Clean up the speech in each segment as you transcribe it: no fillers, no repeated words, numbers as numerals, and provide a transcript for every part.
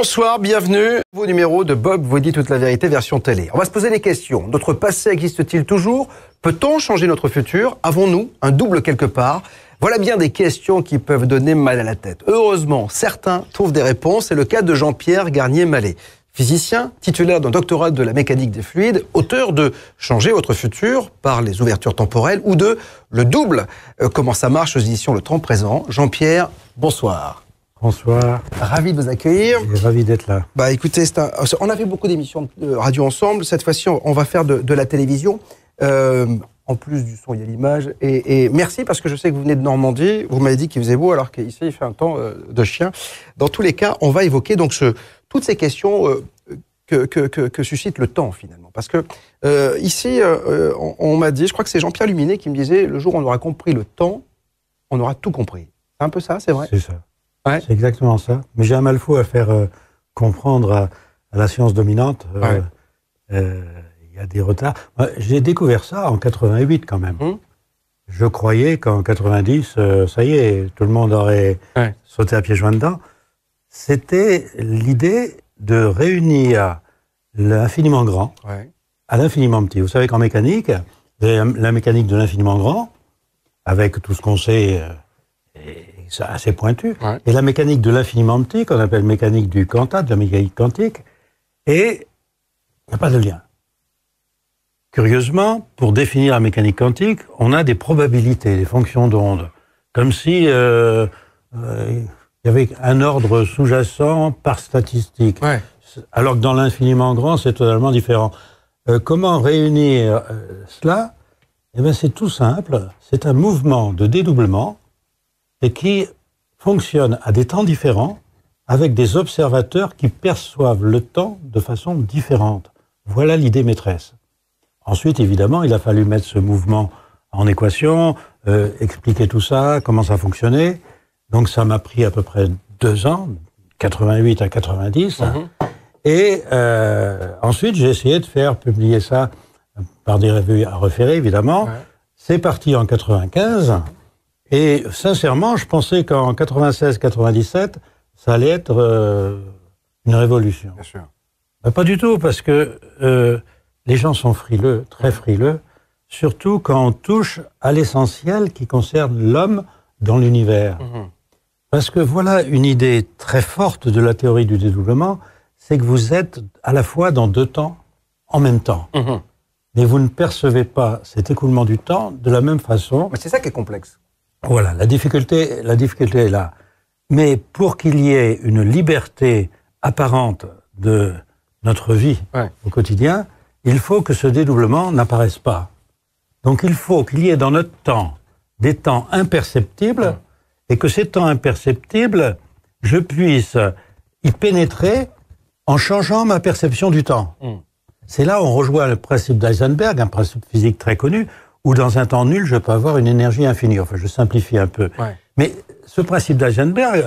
Bonsoir, bienvenue. Nouveau numéro de Bob vous dit toute la vérité version télé. On va se poser des questions. Notre passé existe-t-il toujours? Peut-on changer notre futur? Avons-nous un double quelque part? Voilà bien des questions qui peuvent donner mal à la tête. Heureusement, certains trouvent des réponses. C'est le cas de Jean-Pierre Garnier-Mallet, physicien, titulaire d'un doctorat de la mécanique des fluides, auteur de Changer votre futur par les ouvertures temporelles ou de Le double, comment ça marche aux éditions Le Temps Présent. Jean-Pierre, bonsoir. Bonsoir. Ravi de vous accueillir. Ravi d'être là. Bah écoutez, on a fait beaucoup d'émissions de radio ensemble. Cette fois-ci, on va faire de la télévision. En plus du son, il y a l'image. Et merci parce que je sais que vous venez de Normandie. Vous m'avez dit qu'il faisait beau alors qu'ici, il fait un temps de chien. Dans tous les cas, on va évoquer donc toutes ces questions que suscite le temps finalement. Parce que ici, on m'a dit, je crois que c'est Jean-Pierre Luminet qui me disait, le jour où on aura compris le temps, on aura tout compris. C'est un peu ça, c'est vrai? C'est ça. Ouais. C'est exactement ça. Mais j'ai un mal fou à faire comprendre à la science dominante. Il y a des retards. J'ai découvert ça en 88 quand même. Je croyais qu'en 90, ça y est, tout le monde aurait sauté à pieds joints dedans. C'était l'idée de réunir l'infiniment grand à l'infiniment petit. Vous savez qu'en mécanique, vous avez la mécanique de l'infiniment grand, avec tout ce qu'on sait, c'est assez pointu, et la mécanique de l'infiniment petit, qu'on appelle mécanique du quanta, de la mécanique quantique, et il n'y a pas de lien. Curieusement, pour définir la mécanique quantique, on a des probabilités, des fonctions d'onde, comme si il y avait un ordre sous-jacent par statistique, alors que dans l'infiniment grand, c'est totalement différent. Comment réunir cela? Eh bien, c'est tout simple, c'est un mouvement de dédoublement et qui fonctionne à des temps différents avec des observateurs qui perçoivent le temps de façon différente. Voilà l'idée maîtresse. Ensuite, évidemment, il a fallu mettre ce mouvement en équation, expliquer tout ça, comment ça fonctionnait. Donc ça m'a pris à peu près 2 ans, 88 à 90. Et ensuite, j'ai essayé de faire publier ça par des revues à référer, évidemment. C'est parti en 95. Et sincèrement, je pensais qu'en 96-97, ça allait être une révolution. Bien sûr. Ben, pas du tout, parce que les gens sont frileux, très frileux, surtout quand on touche à l'essentiel qui concerne l'homme dans l'univers. Parce que voilà une idée très forte de la théorie du dédoublement, c'est que vous êtes à la fois dans 2 temps en même temps. Mais vous ne percevez pas cet écoulement du temps de la même façon. Mais c'est ça qui est complexe. Voilà, la difficulté est là. Mais pour qu'il y ait une liberté apparente de notre vie au quotidien, il faut que ce dédoublement n'apparaisse pas. Donc il faut qu'il y ait dans notre temps des temps imperceptibles et que ces temps imperceptibles, je puisse y pénétrer en changeant ma perception du temps. C'est là où on rejoint le principe d'Heisenberg, un principe physique très connu, où dans un temps nul, je peux avoir une énergie infinie. Enfin, je simplifie un peu. Mais ce principe d'Heisenberg,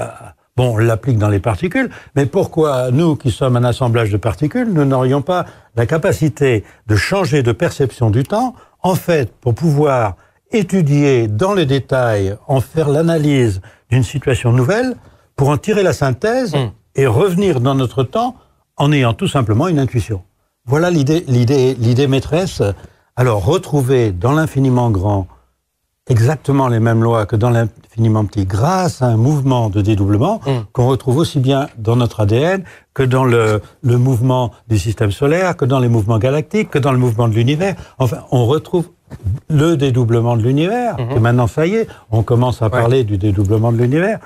bon, on l'applique dans les particules, mais pourquoi nous, qui sommes un assemblage de particules, nous n'aurions pas la capacité de changer de perception du temps, en fait, pour pouvoir étudier dans les détails, en faire l'analyse d'une situation nouvelle, pour en tirer la synthèse et revenir dans notre temps en ayant tout simplement une intuition. Voilà l'idée maîtresse. Alors, retrouver dans l'infiniment grand exactement les mêmes lois que dans l'infiniment petit, grâce à un mouvement de dédoublement qu'on retrouve aussi bien dans notre ADN que dans le mouvement du système solaire, que dans les mouvements galactiques, que dans le mouvement de l'univers. Enfin, on retrouve le dédoublement de l'univers. Et maintenant, ça y est, on commence à parler du dédoublement de l'univers.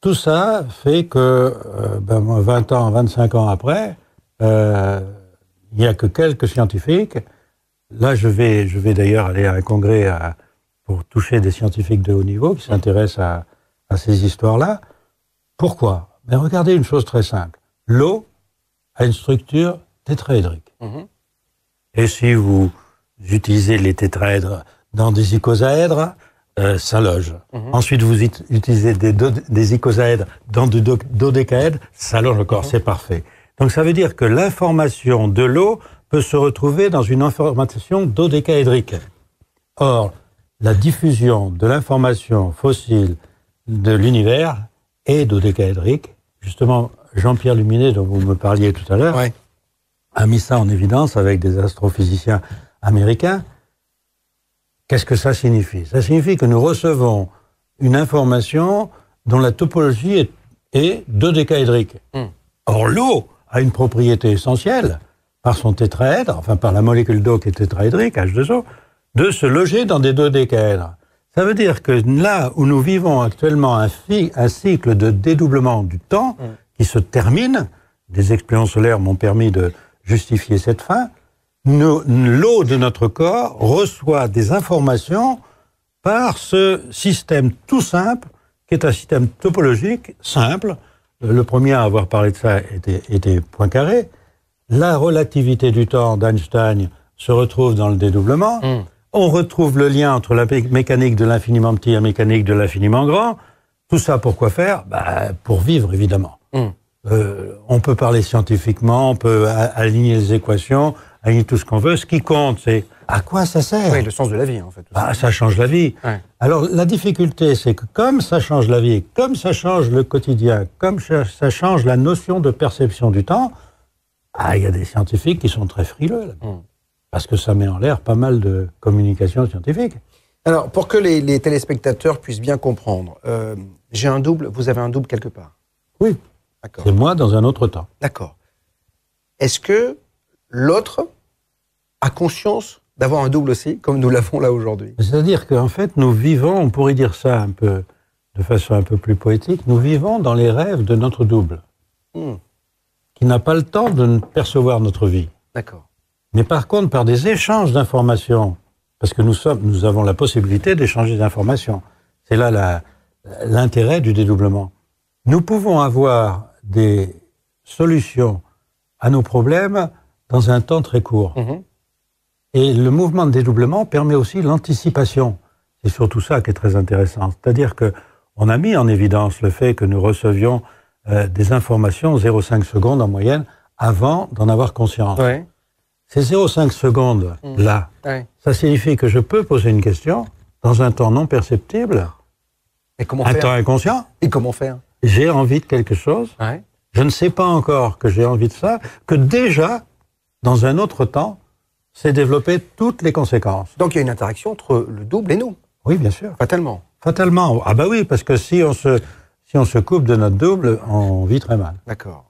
Tout ça fait que 20 ans, 25 ans après, il n'y a que quelques scientifiques. Là, je vais d'ailleurs aller à un congrès pour toucher des scientifiques de haut niveau qui s'intéressent à ces histoires-là. Pourquoi? Ben, regardez une chose très simple. L'eau a une structure tétraédrique. Et si vous utilisez les tétraèdres dans des icosaèdres, ça loge. Ensuite, vous utilisez des icosaèdres dans du dodécaèdre, ça loge encore, c'est parfait. Donc ça veut dire que l'information de l'eau peut se retrouver dans une information dodécaédrique. Or, la diffusion de l'information fossile de l'univers est dodécaédrique. Justement, Jean-Pierre Luminet, dont vous me parliez tout à l'heure, a mis ça en évidence avec des astrophysiciens américains. Qu'est-ce que ça signifie? Ça signifie que nous recevons une information dont la topologie est dodécaédrique. Or, l'eau a une propriété essentielle, par son tétraèdre, enfin par la molécule d'eau qui est tétraédrique, H2O, de se loger dans des dodécaèdres. Ça veut dire que là où nous vivons actuellement un cycle de dédoublement du temps qui se termine, des expériences solaires m'ont permis de justifier cette fin, l'eau de notre corps reçoit des informations par ce système tout simple, qui est un système topologique simple. Le premier à avoir parlé de ça était Poincaré. La relativité du temps d'Einstein se retrouve dans le dédoublement. On retrouve le lien entre la mécanique de l'infiniment petit et la mécanique de l'infiniment grand. Tout ça pour quoi faire? Pour vivre, évidemment. On peut parler scientifiquement, on peut aligner les équations, aligner tout ce qu'on veut. Ce qui compte, c'est à quoi ça sert? Oui, le sens de la vie, en fait. Ça change la vie. Ouais. Alors, la difficulté, c'est que comme ça change la vie, comme ça change le quotidien, comme ça change la notion de perception du temps, il y a des scientifiques qui sont très frileux, là. Parce que ça met en l'air pas mal de communication scientifique. Alors, pour que les téléspectateurs puissent bien comprendre, j'ai un double, vous avez un double quelque part? Oui. D'accord. C'est moi dans un autre temps. D'accord. Est-ce que l'autre a conscience d'avoir un double aussi, comme nous l'avons là aujourd'hui? C'est-à-dire qu'en fait, nous vivons, on pourrait dire ça un peu, de façon un peu plus poétique, nous vivons dans les rêves de notre double, qui n'a pas le temps de percevoir notre vie. D'accord. Mais par contre, par des échanges d'informations, parce que nous avons la possibilité d'échanger des informations. C'est là l'intérêt du dédoublement. Nous pouvons avoir des solutions à nos problèmes dans un temps très court. Et le mouvement de dédoublement permet aussi l'anticipation. C'est surtout ça qui est très intéressant. C'est-à-dire qu'on a mis en évidence le fait que nous recevions des informations 0,5 secondes en moyenne avant d'en avoir conscience. Ouais. Ces 0,5 secondes là, ça signifie que je peux poser une question dans un temps non perceptible, Et comment un faire? temps inconscient. Et comment faire? J'ai envie de quelque chose, je ne sais pas encore que j'ai envie de ça, que déjà, dans un autre temps, c'est développer toutes les conséquences. Donc il y a une interaction entre le double et nous? Oui, bien sûr. Fatalement. Fatalement. Ah bah oui, parce que si on se coupe de notre double, on vit très mal. D'accord.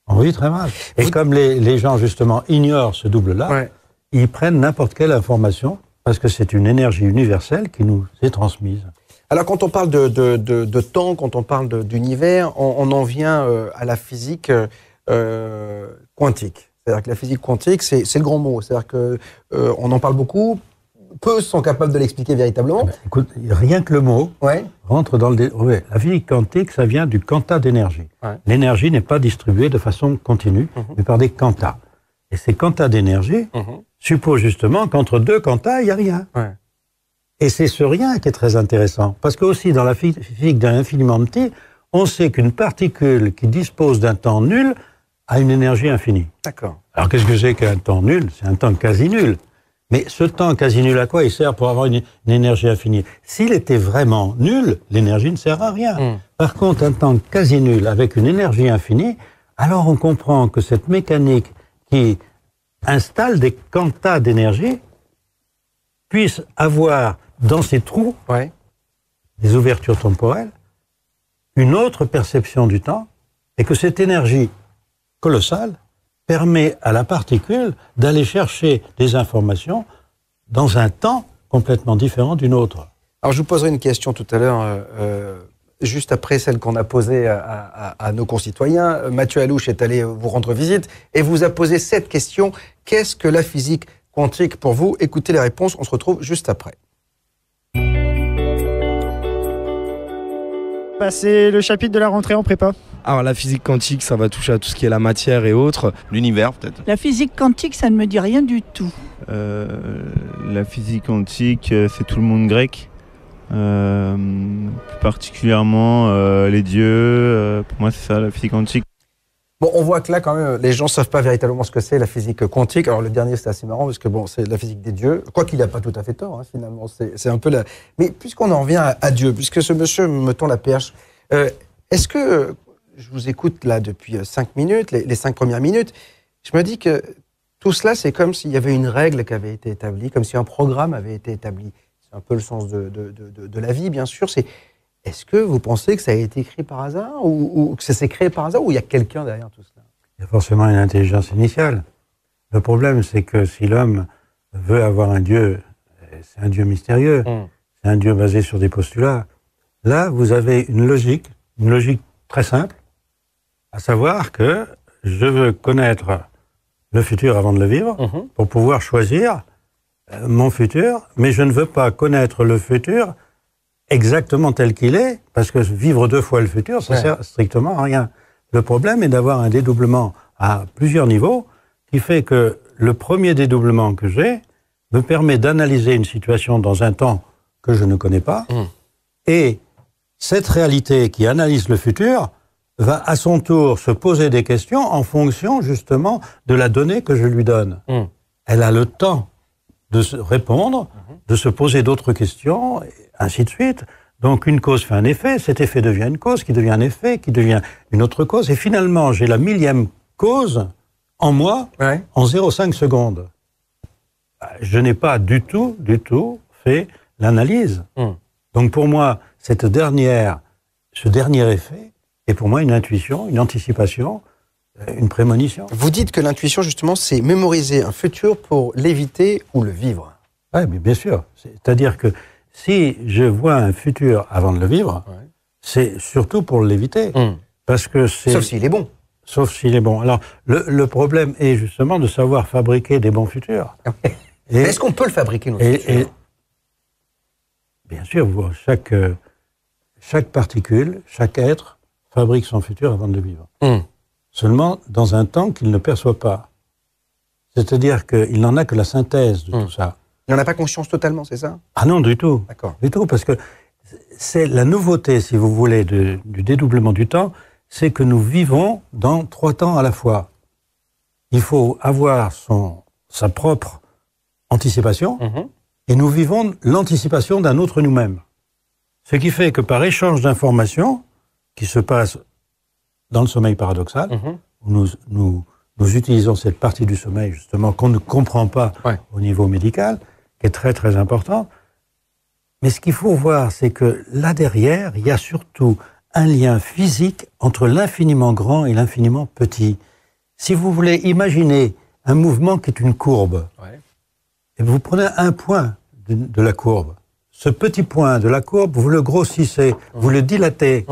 On vit très mal. Et comme les gens, justement, ignorent ce double-là, ils prennent n'importe quelle information, parce que c'est une énergie universelle qui nous est transmise. Alors, quand on parle de temps, quand on parle d'univers, on en vient à la physique quantique. C'est-à-dire que la physique quantique, c'est le grand mot. C'est-à-dire qu'on en parle beaucoup, peu sont capables de l'expliquer véritablement. Écoute, rien que le mot rentre dans le... La physique quantique, ça vient du quanta d'énergie. L'énergie n'est pas distribuée de façon continue, mais par des quantas. Et ces quantas d'énergie supposent justement qu'entre deux quantas, il n'y a rien. Et c'est ce rien qui est très intéressant. Parce que aussi, dans la physique d'un infiniment petit, on sait qu'une particule qui dispose d'un temps nul a une énergie infinie. D'accord. Alors qu'est-ce que c'est qu'un temps nul? C'est un temps quasi nul. Mais ce temps quasi nul, à quoi il sert pour avoir une énergie infinie? S'il était vraiment nul, l'énergie ne sert à rien. Par contre, un temps quasi nul avec une énergie infinie, alors on comprend que cette mécanique qui installe des quantas d'énergie puisse avoir dans ces trous, des ouvertures temporelles, une autre perception du temps, et que cette énergie colossale permet à la particule d'aller chercher des informations dans un temps complètement différent d'une autre. Alors, je vous poserai une question tout à l'heure, juste après celle qu'on a posée à nos concitoyens. Mathieu Allouche est allé vous rendre visite et vous a posé cette question. Qu'est-ce que la physique quantique pour vous? Écoutez les réponses, on se retrouve juste après. C'est le chapitre de la rentrée en prépa. Alors la physique quantique, ça va toucher à tout ce qui est la matière et autres. L'univers peut-être. La physique quantique, ça ne me dit rien du tout. La physique quantique, c'est tout le monde grec. Plus particulièrement les dieux. Pour moi, c'est ça, la physique quantique. Bon, on voit que là, quand même, les gens ne savent pas véritablement ce que c'est la physique quantique. Alors, le dernier, c'est assez marrant, parce que bon, c'est la physique des dieux. Quoi qu'il n'a pas tout à fait tort, hein, finalement. C'est un peu la... Mais puisqu'on en revient à Dieu, puisque ce monsieur me tend la perche, est-ce que je vous écoute là depuis 5 minutes, les 5 premières minutes, je me dis que tout cela, c'est comme s'il y avait une règle qui avait été établie, comme si un programme avait été établi. C'est un peu le sens de la vie, bien sûr. Est-ce que vous pensez que ça a été écrit par hasard ou que ça s'est créé par hasard ou il y a quelqu'un derrière tout cela? Il y a forcément une intelligence initiale. Le problème, c'est que si l'homme veut avoir un Dieu, c'est un Dieu mystérieux, c'est un Dieu basé sur des postulats. Là, vous avez une logique très simple, à savoir que je veux connaître le futur avant de le vivre, pour pouvoir choisir mon futur, mais je ne veux pas connaître le futur exactement tel qu'il est, parce que vivre 2 fois le futur, ça sert strictement à rien. Le problème est d'avoir un dédoublement à plusieurs niveaux, qui fait que le premier dédoublement que j'ai me permet d'analyser une situation dans un temps que je ne connais pas, et cette réalité qui analyse le futur va à son tour se poser des questions en fonction justement de la donnée que je lui donne. Elle a le temps de se répondre, de se poser d'autres questions, et ainsi de suite. Donc une cause fait un effet, cet effet devient une cause, qui devient un effet, qui devient une autre cause, et finalement j'ai la 1000e cause en moi en 0,5 secondes. Je n'ai pas du tout fait l'analyse. Donc pour moi, ce dernier effet est pour moi une intuition, une anticipation, une prémonition. Vous dites que l'intuition, justement, c'est mémoriser un futur pour l'éviter ou le vivre. Oui, mais bien sûr. C'est-à-dire que si je vois un futur avant de le vivre, c'est surtout pour l'éviter. Parce que c'est... Sauf s'il est bon. Sauf s'il est bon. Alors, le problème est justement de savoir fabriquer des bons futurs. Mais est-ce qu'on peut le fabriquer, notre futur? Bien sûr, chaque particule, chaque être fabrique son futur avant de le vivre. Seulement dans un temps qu'il ne perçoit pas. C'est-à-dire qu'il n'en a que la synthèse de tout ça. Il n'en a pas conscience totalement, c'est ça? Ah non, du tout. D'accord. Du tout, parce que c'est la nouveauté, si vous voulez, du dédoublement du temps, c'est que nous vivons dans 3 temps à la fois. Il faut avoir sa propre anticipation, et nous vivons l'anticipation d'un autre nous-mêmes. Ce qui fait que par échange d'informations, qui se passe dans le sommeil paradoxal, où nous utilisons cette partie du sommeil, justement, qu'on ne comprend pas au niveau médical, qui est très très important. Mais ce qu'il faut voir, c'est que là derrière, il y a surtout un lien physique entre l'infiniment grand et l'infiniment petit. Si vous voulez imaginer un mouvement qui est une courbe, et vous prenez un point de la courbe, ce petit point de la courbe, vous le grossissez, vous le dilatez,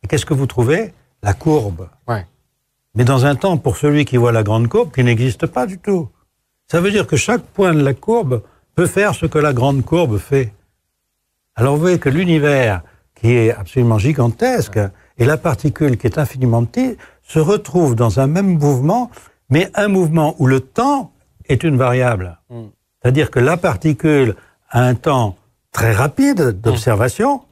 et qu'est-ce que vous trouvez? La courbe. Mais dans un temps, pour celui qui voit la grande courbe, qui n'existe pas du tout. Ça veut dire que chaque point de la courbe peut faire ce que la grande courbe fait. Alors vous voyez que l'univers, qui est absolument gigantesque, et la particule qui est infiniment petite, se retrouvent dans un même mouvement, mais un mouvement où le temps est une variable. C'est-à-dire que la particule a un temps très rapide d'observation.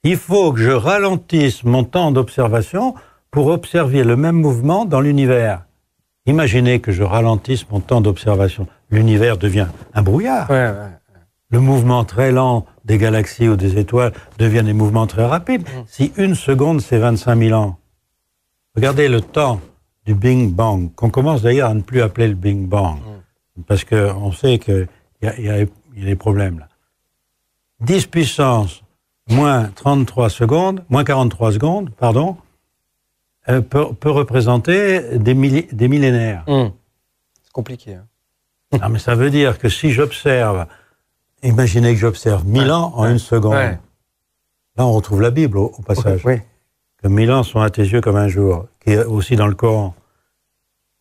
Il faut que je ralentisse mon temps d'observation pour observer le même mouvement dans l'univers. Imaginez que je ralentisse mon temps d'observation. L'univers devient un brouillard. Le mouvement très lent des galaxies ou des étoiles devient des mouvements très rapides. Si 1 seconde, c'est 25 000 ans. Regardez le temps du Big Bang, qu'on commence d'ailleurs à ne plus appeler le Big Bang, parce qu'on sait qu'il y a des problèmes là. 10 puissance moins 43 secondes, moins 43 secondes, pardon, peut représenter des millénaires. C'est compliqué. Non, mais ça veut dire que si j'observe, imaginez que j'observe 1000 ans en 1 seconde. Là, on retrouve la Bible au passage. Que 1000 ans sont à tes yeux comme un jour, qui est aussi dans le Coran.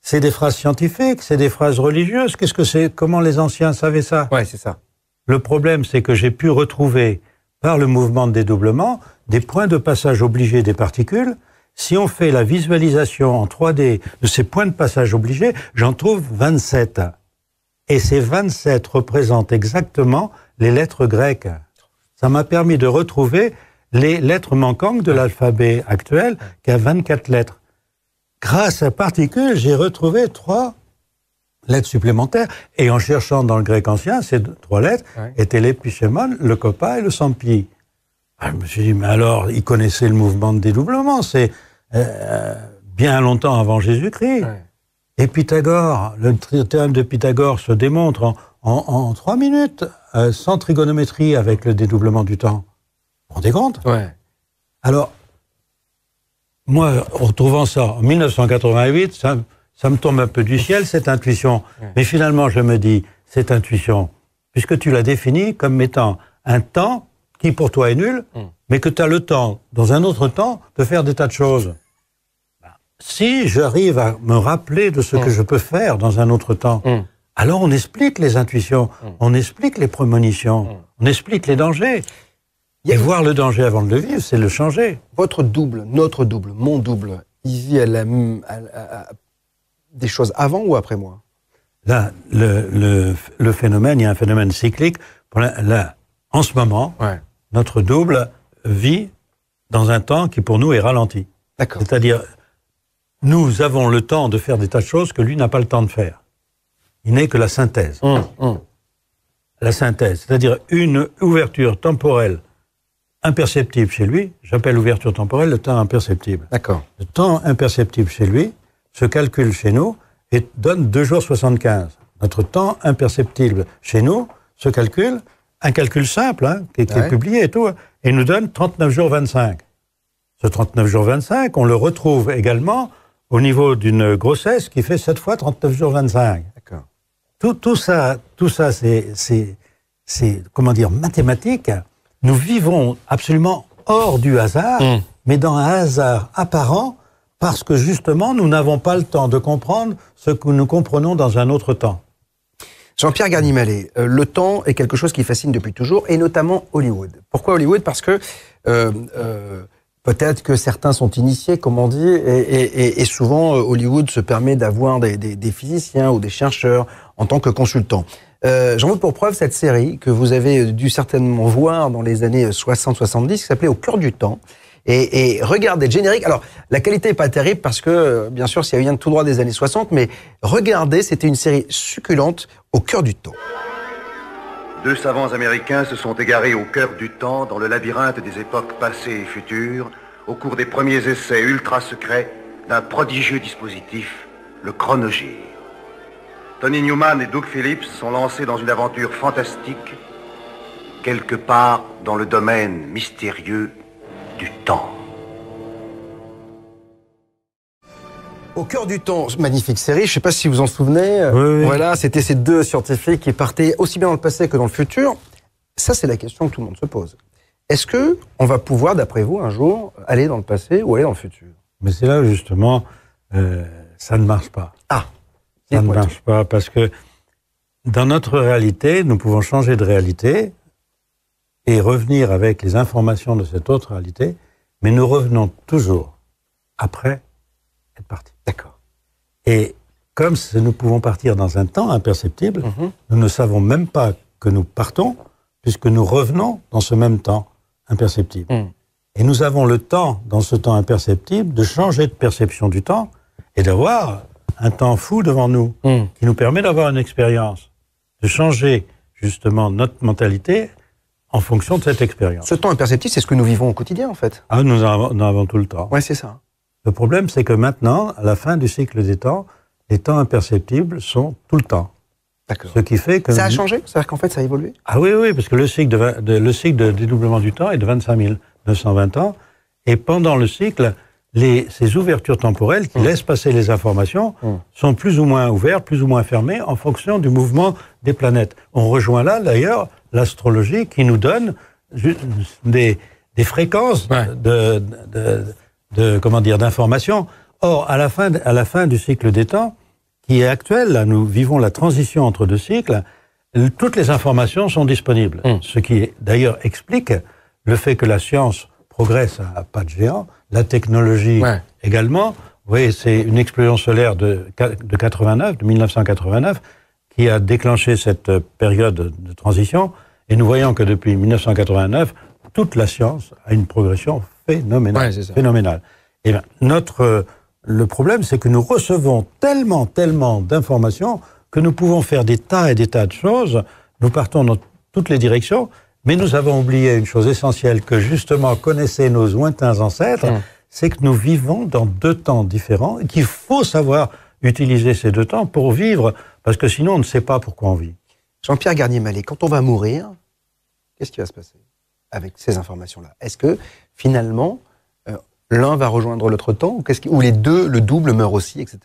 C'est des phrases scientifiques, c'est des phrases religieuses. Qu'est-ce que c'est? Comment les anciens savaient ça? C'est ça. Le problème, c'est que j'ai pu retrouver, par le mouvement de dédoublement, des points de passage obligés des particules. Si on fait la visualisation en 3D de ces points de passage obligés, j'en trouve 27. Et ces 27 représentent exactement les lettres grecques. Ça m'a permis de retrouver les lettres manquantes de l'alphabet actuel, qui a 24 lettres. Grâce à particules, j'ai retrouvé 3 lettres supplémentaires. Et en cherchant dans le grec ancien, ces 3 lettres étaient l'épisémon, le kopa et le sampi. Je me suis dit, mais alors, ils connaissaient le mouvement de dédoublement. C'est bien longtemps avant Jésus-Christ. Ouais. Et Pythagore, le théorème de Pythagore se démontre en 3 minutes, sans trigonométrie, avec le dédoublement du temps. Vous vous rendez compte? Ouais. Alors, moi, en retrouvant ça en 1988, ça me tombe un peu du ciel, cette intuition. Ouais. Mais finalement, je me dis, cette intuition, puisque tu l'as définie comme étant un temps qui pour toi est nul, mais que tu as le temps, dans un autre temps, de faire des tas de choses. Si j'arrive à me rappeler de ce que je peux faire dans un autre temps, alors on explique les intuitions, on explique les prémonitions, on explique les dangers. Et voir le danger avant de le vivre, c'est le changer. Votre double, notre double, mon double, il vit des choses avant ou après moi? Là, le phénomène, il y a un phénomène cyclique. En ce moment, notre double vit dans un temps qui pour nous est ralenti. D'accord. C'est-à-dire, nous avons le temps de faire des tas de choses que lui n'a pas le temps de faire. Il n'est que la synthèse. La synthèse, c'est-à-dire une ouverture temporelle imperceptible chez lui, j'appelle ouverture temporelle le temps imperceptible. D'accord. Le temps imperceptible chez lui se calcule chez nous et donne 2 jours 75. Notre temps imperceptible chez nous se calcule, un calcul simple, qui est publié et tout, et nous donne 39 jours 25. Ce 39 jours 25, on le retrouve également au niveau d'une grossesse qui fait 7 fois 39 jours 25. D'accord. Tout ça, c'est, comment dire, mathématique. Nous vivons absolument hors du hasard, mais dans un hasard apparent, parce que justement, nous n'avons pas le temps de comprendre ce que nous comprenons dans un autre temps. Jean-Pierre Garnier-Mallet, le temps est quelque chose qui fascine depuis toujours, et notamment Hollywood. Pourquoi Hollywood? Parce que peut-être que certains sont initiés, comme on dit, et souvent Hollywood se permet d'avoir des physiciens ou des chercheurs en tant que consultants. J'en veux pour preuve cette série que vous avez dû certainement voir dans les années 60-70, qui s'appelait Au cœur du temps. Et regardez le générique. Alors, la qualité n'est pas terrible parce que, bien sûr, ça vient de tout droit des années 60, mais regardez, c'était une série succulente, Au cœur du temps. 2 savants américains se sont égarés au cœur du temps, dans le labyrinthe des époques passées et futures, au cours des premiers essais ultra secrets d'un prodigieux dispositif, le chronogire. Tony Newman et Doug Phillips sont lancés dans une aventure fantastique, quelque part dans le domaine mystérieux du temps. Au cœur du temps, magnifique série, je ne sais pas si vous en souvenez. Oui. Voilà, c'était ces 2 scientifiques qui partaient aussi bien dans le passé que dans le futur. Ça, c'est la question que tout le monde se pose. Est-ce que on va pouvoir, d'après vous, un jour, aller dans le passé ou aller dans le futur? Mais c'est là, justement, ça ne marche pas. Ça ne marche pas parce que dans notre réalité, nous pouvons changer de réalité et revenir avec les informations de cette autre réalité, mais nous revenons toujours après être partis. D'accord. Et comme nous pouvons partir dans un temps imperceptible, nous ne savons même pas que nous partons, puisque nous revenons dans ce même temps imperceptible. Et nous avons le temps, dans ce temps imperceptible, de changer de perception du temps et d'avoir un temps fou devant nous, qui nous permet d'avoir une expérience, de changer justement notre mentalité en fonction de cette expérience. Ce temps imperceptible, c'est ce que nous vivons au quotidien, en fait. Ah, nous en avons tout le temps. Ouais, c'est ça. Le problème, c'est que maintenant, à la fin du cycle des temps, les temps imperceptibles sont tout le temps. D'accord. Ce qui fait que... Ça a changé? C'est-à-dire qu'en fait, ça a évolué? Ah oui, parce que le cycle de dédoublement du temps est de 25 920 ans, et pendant le cycle, ces ouvertures temporelles qui laissent passer les informations sont plus ou moins ouvertes, plus ou moins fermées, en fonction du mouvement des planètes. On rejoint là, d'ailleurs, l'astrologie qui nous donne des fréquences d'informations. Or, à la fin du cycle des temps, qui est actuel, là, nous vivons la transition entre 2 cycles, toutes les informations sont disponibles. Ce qui, d'ailleurs, explique le fait que la science progresse à pas de géant, la technologie également. Vous voyez, c'est une explosion solaire de 1989, qui a déclenché cette période de transition. Et nous voyons que depuis 1989, toute la science a une progression phénoménale. Phénoménale. Et bien, le problème, c'est que nous recevons tellement d'informations que nous pouvons faire des tas et des tas de choses. Nous partons dans toutes les directions, mais nous avons oublié une chose essentielle que justement connaissaient nos lointains ancêtres, c'est que nous vivons dans 2 temps différents et qu'il faut savoir utiliser ces 2 temps pour vivre, parce que sinon on ne sait pas pourquoi on vit. Jean-Pierre Garnier-Mallet, quand on va mourir, qu'est-ce qui va se passer avec ces informations-là? Est-ce que finalement, l'un va rejoindre l'autre temps, ou les deux, le double, meurt aussi, etc.?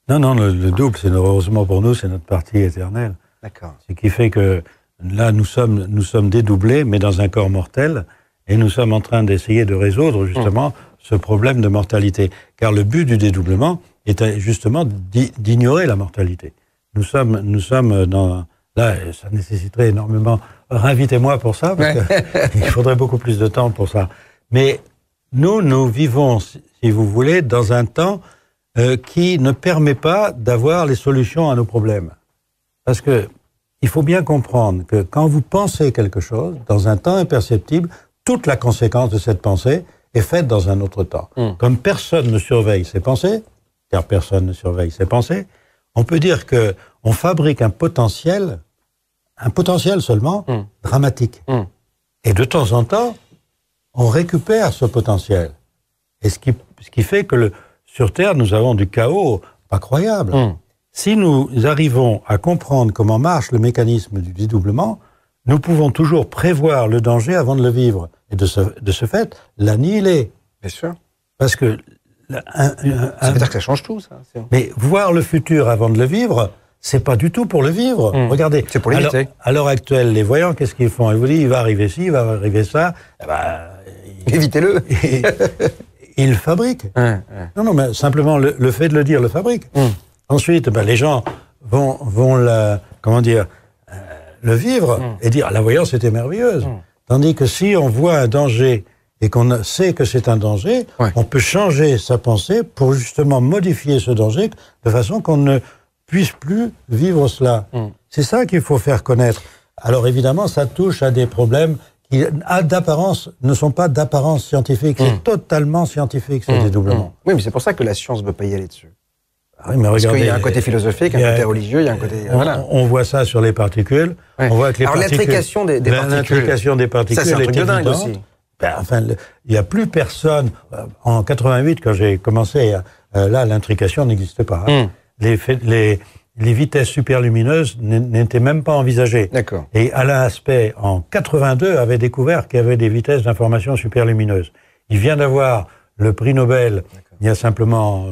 Non, le double, c'est heureusement pour nous, c'est notre partie éternelle. D'accord. Ce qui fait que là, nous sommes dédoublés, mais dans un corps mortel, et nous sommes en train d'essayer de résoudre justement ce problème de mortalité. Car le but du dédoublement est justement d'ignorer la mortalité. Nous sommes dans... Là, ça nécessiterait énormément... Réinvitez-moi pour ça, parce qu'il faudrait beaucoup plus de temps pour ça. Mais nous vivons, si vous voulez, dans un temps qui ne permet pas d'avoir les solutions à nos problèmes. Parce que il faut bien comprendre que quand vous pensez quelque chose, dans un temps imperceptible, toute la conséquence de cette pensée est faite dans un autre temps. Comme personne ne surveille ses pensées, car personne ne surveille ses pensées, on peut dire que on fabrique un potentiel seulement, dramatique. Et de temps en temps, on récupère ce potentiel. Et ce qui fait que sur Terre, nous avons du chaos pas croyable. Si nous arrivons à comprendre comment marche le mécanisme du dédoublement, nous pouvons toujours prévoir le danger avant de le vivre. Et de ce fait, l'annihiler. Bien sûr. Parce que... ça veut dire que ça change tout, ça. Mais voir le futur avant de le vivre, c'est pas du tout pour le vivre. Regardez. C'est pour l'éviter. À l'heure actuelle, les voyants, qu'est-ce qu'ils font? Ils vous disent, il va arriver ci, il va arriver ça. Évitez-le. Ils le fabriquent. Non, mais simplement, le fait de le dire le fabrique. Ensuite, les gens vont le vivre et dire, la voyance était merveilleuse. Tandis que si on voit un danger et qu'on sait que c'est un danger, on peut changer sa pensée pour justement modifier ce danger de façon qu'on ne puisse plus vivre cela. C'est ça qu'il faut faire connaître. Alors évidemment, ça touche à des problèmes qui, d'apparence, ne sont pas d'apparence scientifique. C'est totalement scientifique, ce dédoublement. Oui, mais c'est pour ça que la science ne veut pas y aller dessus. Oui, mais regardez, parce qu'il y a un côté philosophique, un côté religieux, il y a un côté... On voit ça sur les particules. On voit que les alors l'intrication des particules... L'intrication des particules ça, c'est un truc de dingue aussi. Il n'y a plus personne... En 88, quand j'ai commencé, là, l'intrication n'existe pas. Les vitesses superlumineuses n'étaient même pas envisagées. D'accord. Et Alain Aspect, en 82, avait découvert qu'il y avait des vitesses d'information superlumineuses. Il vient d'avoir le prix Nobel, il y a simplement...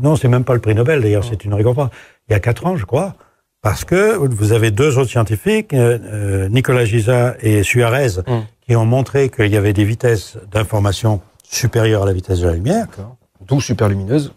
non, c'est même pas le prix Nobel, d'ailleurs, c'est une récompense. Il y a 4 ans, je crois, parce que vous avez 2 autres scientifiques, Nicolas Giza et Suarez, qui ont montré qu'il y avait des vitesses d'information supérieures à la vitesse de la lumière. D'où superlumineuse.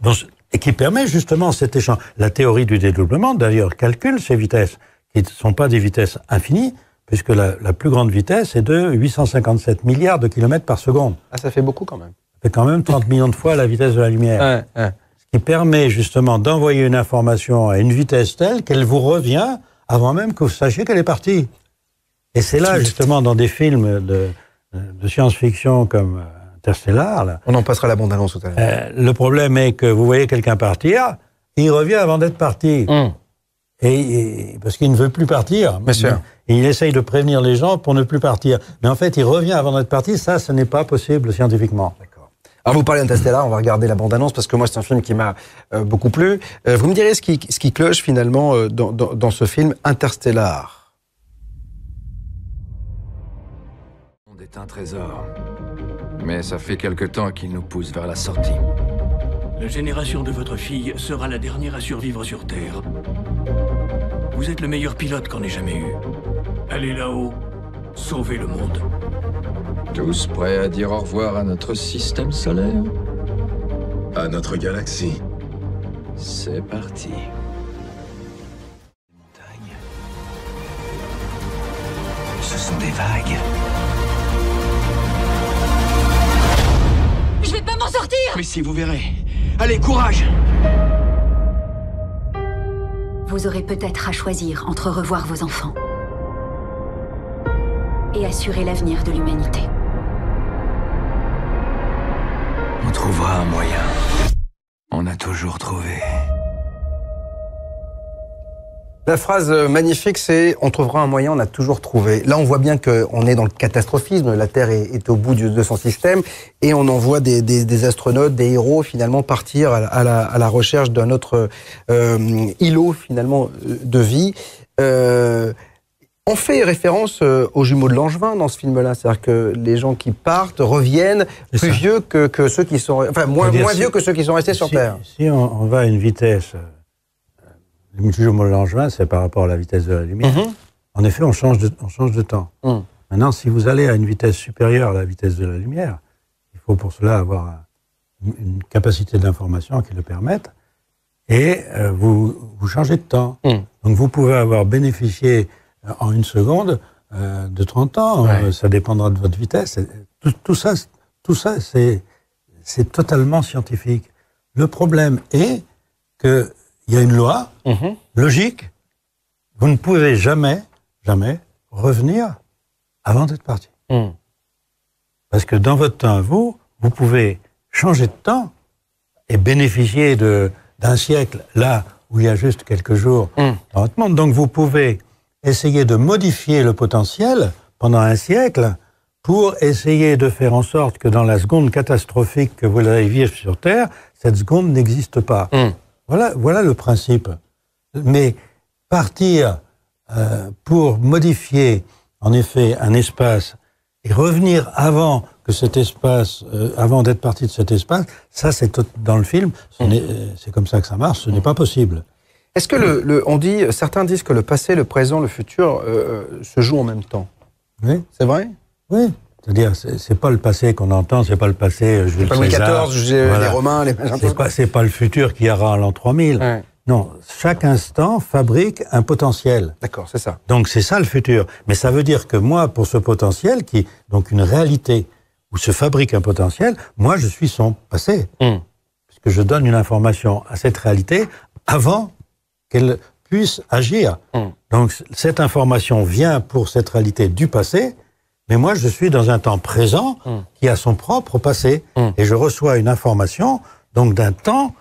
Et qui permet justement cet échange. La théorie du dédoublement, d'ailleurs, calcule ces vitesses, qui ne sont pas des vitesses infinies, puisque la plus grande vitesse est de 857 milliards de kilomètres par seconde. Ah, ça fait beaucoup quand même. Ça fait quand même 30 millions de fois la vitesse de la lumière. Ce qui permet justement d'envoyer une information à une vitesse telle qu'elle vous revient avant même que vous sachiez qu'elle est partie. Et c'est là, justement, dans des films de science-fiction comme... Interstellar, là. On en passera la bande-annonce tout à l'heure. Le problème est que vous voyez quelqu'un partir, il revient avant d'être parti. Et parce qu'il ne veut plus partir. Bien sûr. Et il essaye de prévenir les gens pour ne plus partir. Mais en fait, il revient avant d'être parti. Ça, ce n'est pas possible scientifiquement. D'accord. Alors, vous parlez d'Interstellar, on va regarder la bande-annonce parce que moi, c'est un film qui m'a beaucoup plu. Vous me direz ce qui cloche finalement dans ce film Interstellar. Le monde est un trésor. Mais ça fait quelque temps qu'il nous pousse vers la sortie. La génération de votre fille sera la dernière à survivre sur Terre. Vous êtes le meilleur pilote qu'on ait jamais eu. Allez là-haut, sauvez le monde. Tous prêts à dire au revoir à notre système solaire? À notre galaxie. C'est parti. Les montagnes. Ce sont des vagues. Je vais pas m'en sortir! Mais si, vous verrez. Allez, courage! Vous aurez peut-être à choisir entre revoir vos enfants et assurer l'avenir de l'humanité. On trouvera un moyen. On a toujours trouvé. La phrase magnifique, c'est « on trouvera un moyen, on a toujours trouvé ». Là, on voit bien qu'on est dans le catastrophisme. La Terre est au bout de son système et on envoie des astronautes, des héros, finalement, partir à la recherche d'un autre îlot, finalement, de vie. On fait référence aux jumeaux de Langevin dans ce film-là. C'est-à-dire que les gens qui partent reviennent plus vieux que ceux qui sont... Enfin, moins vieux que ceux qui sont restés sur Terre. Si on va à une vitesse... Les jumeaux de Langevin, c'est par rapport à la vitesse de la lumière. En effet, on change de temps. Maintenant, si vous allez à une vitesse supérieure à la vitesse de la lumière, il faut pour cela avoir une capacité d'information qui le permette, et vous changez de temps. Donc vous pouvez avoir bénéficié en une seconde de 30 ans, ça dépendra de votre vitesse. Tout ça, c'est totalement scientifique. Le problème est que il y a une loi logique. Vous ne pouvez jamais revenir avant d'être parti. Parce que dans votre temps, vous pouvez changer de temps et bénéficier d'un siècle là où il y a juste quelques jours dans votre monde. Donc vous pouvez essayer de modifier le potentiel pendant un siècle pour essayer de faire en sorte que dans la seconde catastrophique que vous allez vivre sur Terre, cette seconde n'existe pas. Voilà le principe. Mais partir pour modifier, en effet, un espace et revenir avant que cet espace, avant d'être parti de cet espace, ça, c'est dans le film, c'est comme ça que ça marche, ce n'est pas possible. Est-ce que certains disent que le passé, le présent, le futur se jouent en même temps? Oui. C'est vrai? Oui. C'est-à-dire, c'est pas le passé qu'on entend, c'est pas le passé Jules César. C'est pas Louis XIV, voilà. Les Romains, les... C'est pas le futur qui aura en l'an 3000. Ouais. Non, chaque instant fabrique un potentiel. D'accord, c'est ça. Donc c'est ça le futur. Mais ça veut dire que moi, pour ce potentiel, qui est donc une réalité où se fabrique un potentiel, moi je suis son passé. Puisque je donne une information à cette réalité avant qu'elle puisse agir. Donc cette information vient pour cette réalité du passé, mais moi, je suis dans un temps présent qui a son propre passé. Et je reçois une information, donc d'un temps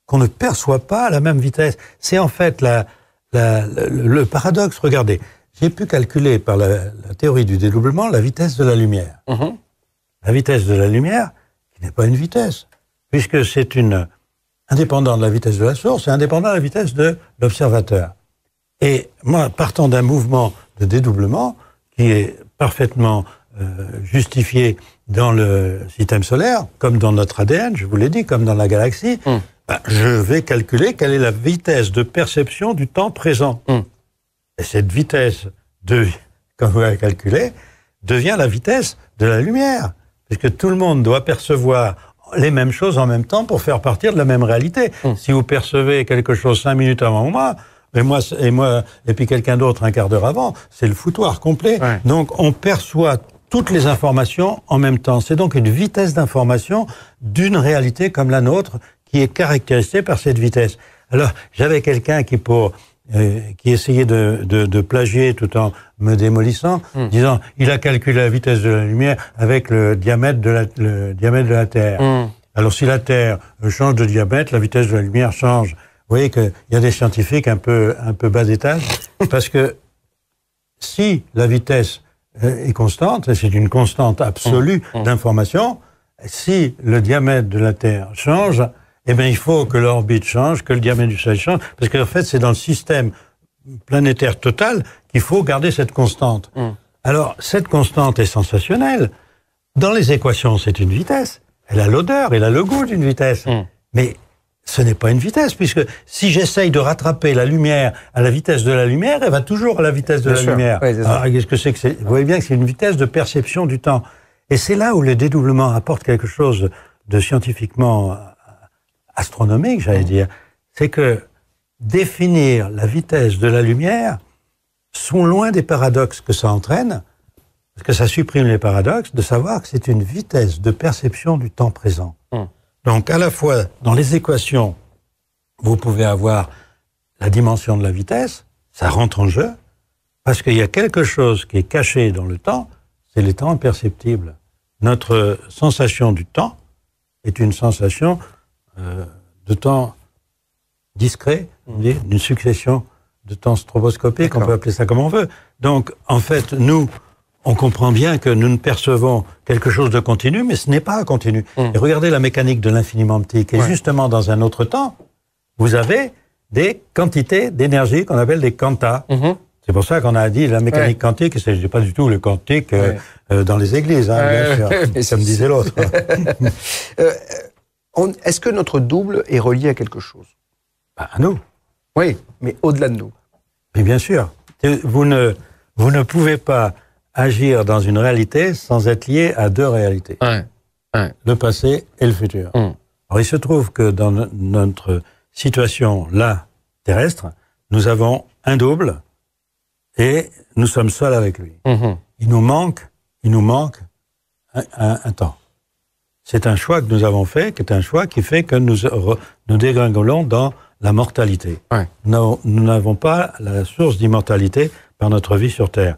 qu'on ne perçoit pas à la même vitesse. C'est en fait le paradoxe. Regardez, j'ai pu calculer par la théorie du dédoublement la vitesse de la lumière. La vitesse de la lumière, qui n'est pas une vitesse, puisque c'est indépendant de la vitesse de la source et indépendant de la vitesse de l'observateur. Et moi, partant d'un mouvement de dédoublement qui est parfaitement justifié dans le système solaire, comme dans notre ADN, je vous l'ai dit, comme dans la galaxie, je vais calculer quelle est la vitesse de perception du temps présent. Et cette vitesse, comme vous l'avez calculé, devient la vitesse de la lumière, puisque tout le monde doit percevoir les mêmes choses en même temps pour faire partir de la même réalité. Si vous percevez quelque chose 5 minutes avant moi, et puis quelqu'un d'autre un quart d'heure avant, c'est le foutoir complet. Donc on perçoit toutes les informations en même temps. C'est donc une vitesse d'information d'une réalité comme la nôtre qui est caractérisée par cette vitesse. Alors j'avais quelqu'un qui essayait de plagier tout en me démolissant, disant il a calculé la vitesse de la lumière avec le diamètre de la Terre. Alors si la Terre change de diamètre, la vitesse de la lumière change. Vous voyez qu'il y a des scientifiques un peu bas d'étage, parce que si la vitesse est constante, et c'est une constante absolue d'information, si le diamètre de la Terre change, eh bien il faut que l'orbite change, que le diamètre du Soleil change, parce qu'en fait c'est dans le système planétaire total qu'il faut garder cette constante. Alors cette constante est sensationnelle. Dans les équations, c'est une vitesse. Elle a l'odeur, elle a le goût d'une vitesse. Mais ce n'est pas une vitesse, puisque si j'essaye de rattraper la lumière à la vitesse de la lumière, elle va toujours à la vitesse de la lumière. Oui, alors, qu'est-ce que c'est Vous voyez bien que c'est une vitesse de perception du temps. Et c'est là où le dédoublement apporte quelque chose de scientifiquement astronomique, j'allais dire. C'est que définir la vitesse de la lumière sont loin des paradoxes que ça entraîne, parce que ça supprime les paradoxes, de savoir que c'est une vitesse de perception du temps présent. Donc, à la fois, dans les équations, vous pouvez avoir la dimension de la vitesse, ça rentre en jeu, parce qu'il y a quelque chose qui est caché dans le temps, c'est les temps imperceptibles. Notre sensation du temps est une sensation de temps discret, d'une succession de temps stroboscopique, on D'accord. peut appeler ça comme on veut. Donc, en fait, nous, on comprend bien que nous ne percevons quelque chose de continu, mais ce n'est pas continu. Et regardez la mécanique de l'infiniment petit, qui est justement dans un autre temps, vous avez des quantités d'énergie qu'on appelle des quantas. C'est pour ça qu'on a dit la mécanique quantique, et ce n'est pas du tout le quantique dans les églises, hein, bien sûr, comme disait l'autre. Est-ce que notre double est relié à quelque chose? À nous. Oui, mais au-delà de nous. Mais bien sûr. Vous ne pouvez pas agir dans une réalité sans être lié à deux réalités. Le passé et le futur. Alors, il se trouve que dans notre situation, là, terrestre, nous avons un double et nous sommes seuls avec lui. Il nous manque un temps. C'est un choix que nous avons fait, qui est un choix qui fait que nous dégringolons dans la mortalité. Nous n'avons pas la source d'immortalité par notre vie sur Terre.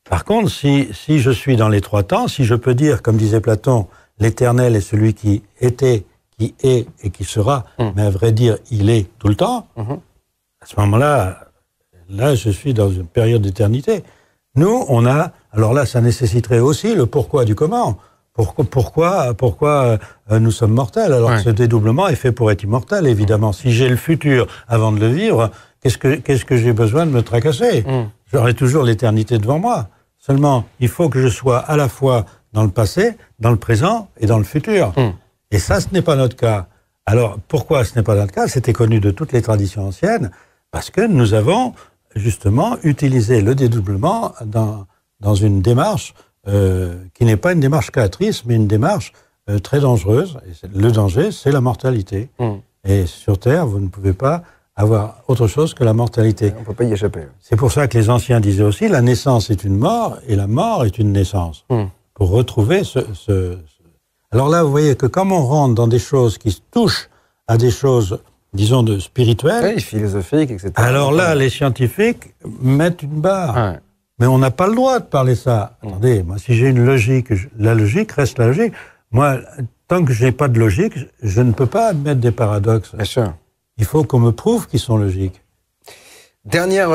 Par contre, si je suis dans les trois temps, si je peux dire, comme disait Platon, l'éternel est celui qui était, qui est et qui sera, mais à vrai dire, il est tout le temps, à ce moment-là, là, je suis dans une période d'éternité. Nous, on a... Alors là, ça nécessiterait aussi le pourquoi du comment. Pourquoi nous sommes mortels, alors que ce dédoublement est fait pour être immortel, évidemment. Si j'ai le futur avant de le vivre, qu'est-ce que j'ai besoin de me tracasser? J'aurai toujours l'éternité devant moi. Seulement, il faut que je sois à la fois dans le passé, dans le présent et dans le futur. Et ça, ce n'est pas notre cas. Alors, pourquoi ce n'est pas notre cas? C'était connu de toutes les traditions anciennes, parce que nous avons justement utilisé le dédoublement dans une démarche qui n'est pas une démarche créatrice, mais une démarche très dangereuse. Et le danger, c'est la mortalité. Et sur Terre, vous ne pouvez pas avoir autre chose que la mortalité. On ne peut pas y échapper. C'est pour ça que les anciens disaient aussi, la naissance est une mort, et la mort est une naissance. Pour retrouver Alors là, vous voyez que comme on rentre dans des choses qui touchent à des choses, disons, de spirituelles... Oui, philosophiques, etc. Alors là, les scientifiques mettent une barre. Mais on n'a pas le droit de parler ça. Attendez, moi, si j'ai une logique, la logique reste la logique. Moi, tant que je n'ai pas de logique, je ne peux pas admettre des paradoxes. Bien sûr. Il faut qu'on me prouve qu'ils sont logiques. Dernière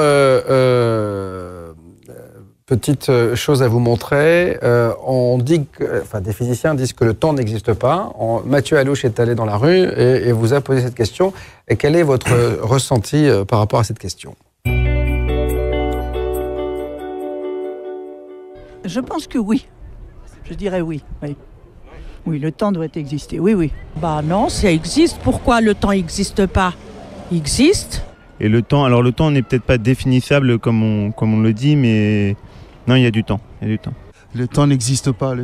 petite chose à vous montrer. On dit que, enfin, des physiciens disent que le temps n'existe pas. Mathieu Allouche est allé dans la rue et vous a posé cette question. Et quel est votre ressenti par rapport à cette question? Je pense que oui. Je dirais oui. Oui, le temps doit exister. Oui. Bah non, ça existe. Pourquoi le temps n'existe pas? Il existe. Et le temps n'est peut-être pas définissable comme on le dit, mais non, il y a du temps. Le temps n'existe pas.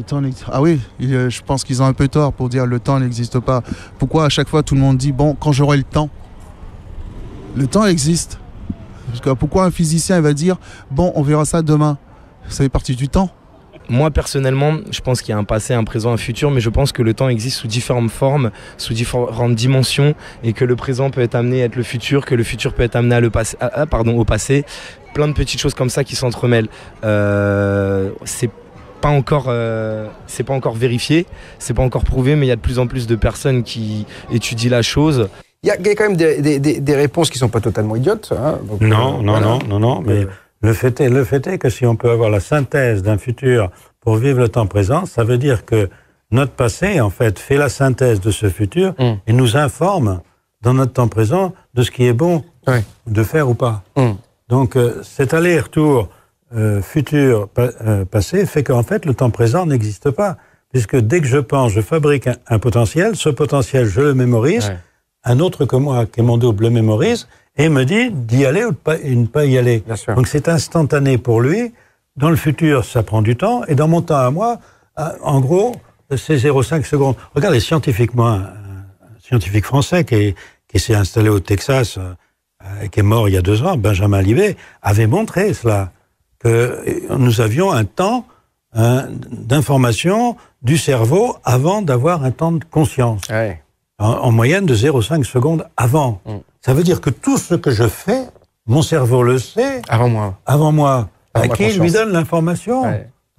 Ah oui, je pense qu'ils ont un peu tort pour dire le temps n'existe pas. Pourquoi à chaque fois tout le monde dit bon, quand j'aurai le temps? Le temps existe. Parce que pourquoi un physicien il va dire bon, on verra ça demain? Ça fait partie du temps. Moi, personnellement, je pense qu'il y a un passé, un présent, un futur, mais je pense que le temps existe sous différentes formes, sous différentes dimensions, et que le présent peut être amené à être le futur, que le futur peut être amené au passé. Plein de petites choses comme ça qui s'entremêlent. C'est pas encore vérifié, c'est pas encore prouvé, mais il y a de plus en plus de personnes qui étudient la chose. Il y a quand même des réponses qui ne sont pas totalement idiotes. Hein, donc, Non, mais... Le fait est que si on peut avoir la synthèse d'un futur pour vivre le temps présent, ça veut dire que notre passé, en fait, fait la synthèse de ce futur et nous informe dans notre temps présent de ce qui est bon de faire ou pas. Donc, cet aller-retour futur-passé fait qu'en fait, le temps présent n'existe pas. Puisque dès que je pense, je fabrique un potentiel, ce potentiel, je le mémorise, un autre que moi, qui est mon double, le mémorise, et me dit d'y aller ou de ne pas y aller. Donc c'est instantané pour lui. Dans le futur, ça prend du temps. Et dans mon temps à moi, en gros, c'est 0,5 secondes. Regardez, scientifiquement, un scientifique français qui s'est installé au Texas, qui est mort il y a 2 ans, Benjamin Livet, avait montré cela, que nous avions un temps d'information du cerveau avant d'avoir un temps de conscience. En moyenne de 0,5 secondes avant. Ça veut dire que tout ce que je fais, mon cerveau le sait. Avant moi. À qui il lui donne l'information.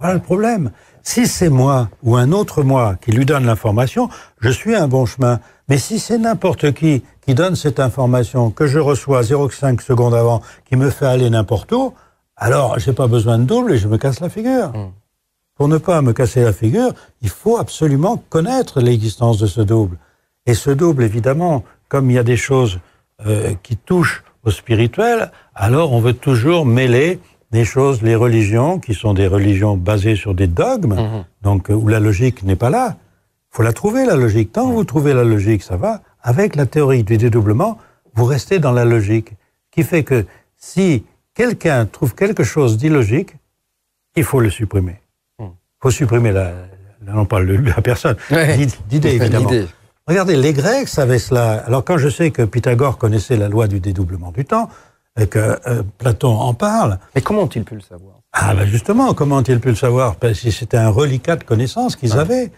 Voilà le problème. Si c'est moi ou un autre moi qui lui donne l'information, je suis un bon chemin. Mais si c'est n'importe qui donne cette information, que je reçois 0,5 secondes avant, qui me fait aller n'importe où, alors j'ai pas besoin de double et je me casse la figure. Pour ne pas me casser la figure, il faut absolument connaître l'existence de ce double. Et ce double, évidemment, comme il y a des choses qui touchent au spirituel, alors on veut toujours mêler des choses, les religions, qui sont des religions basées sur des dogmes, donc où la logique n'est pas là. Il faut la trouver, la logique. Tant que vous trouvez la logique, ça va. Avec la théorie du dédoublement, vous restez dans la logique. Qui fait que si quelqu'un trouve quelque chose d'illogique, il faut le supprimer. Il faut supprimer non pas la personne, l'idée, évidemment. Regardez, les Grecs savaient cela. Alors quand je sais que Pythagore connaissait la loi du dédoublement du temps, et que Platon en parle... Mais comment ont-ils pu le savoir? Ah ben justement, comment ont-ils pu le savoir? Parce que c'était un reliquat de connaissances qu'ils avaient.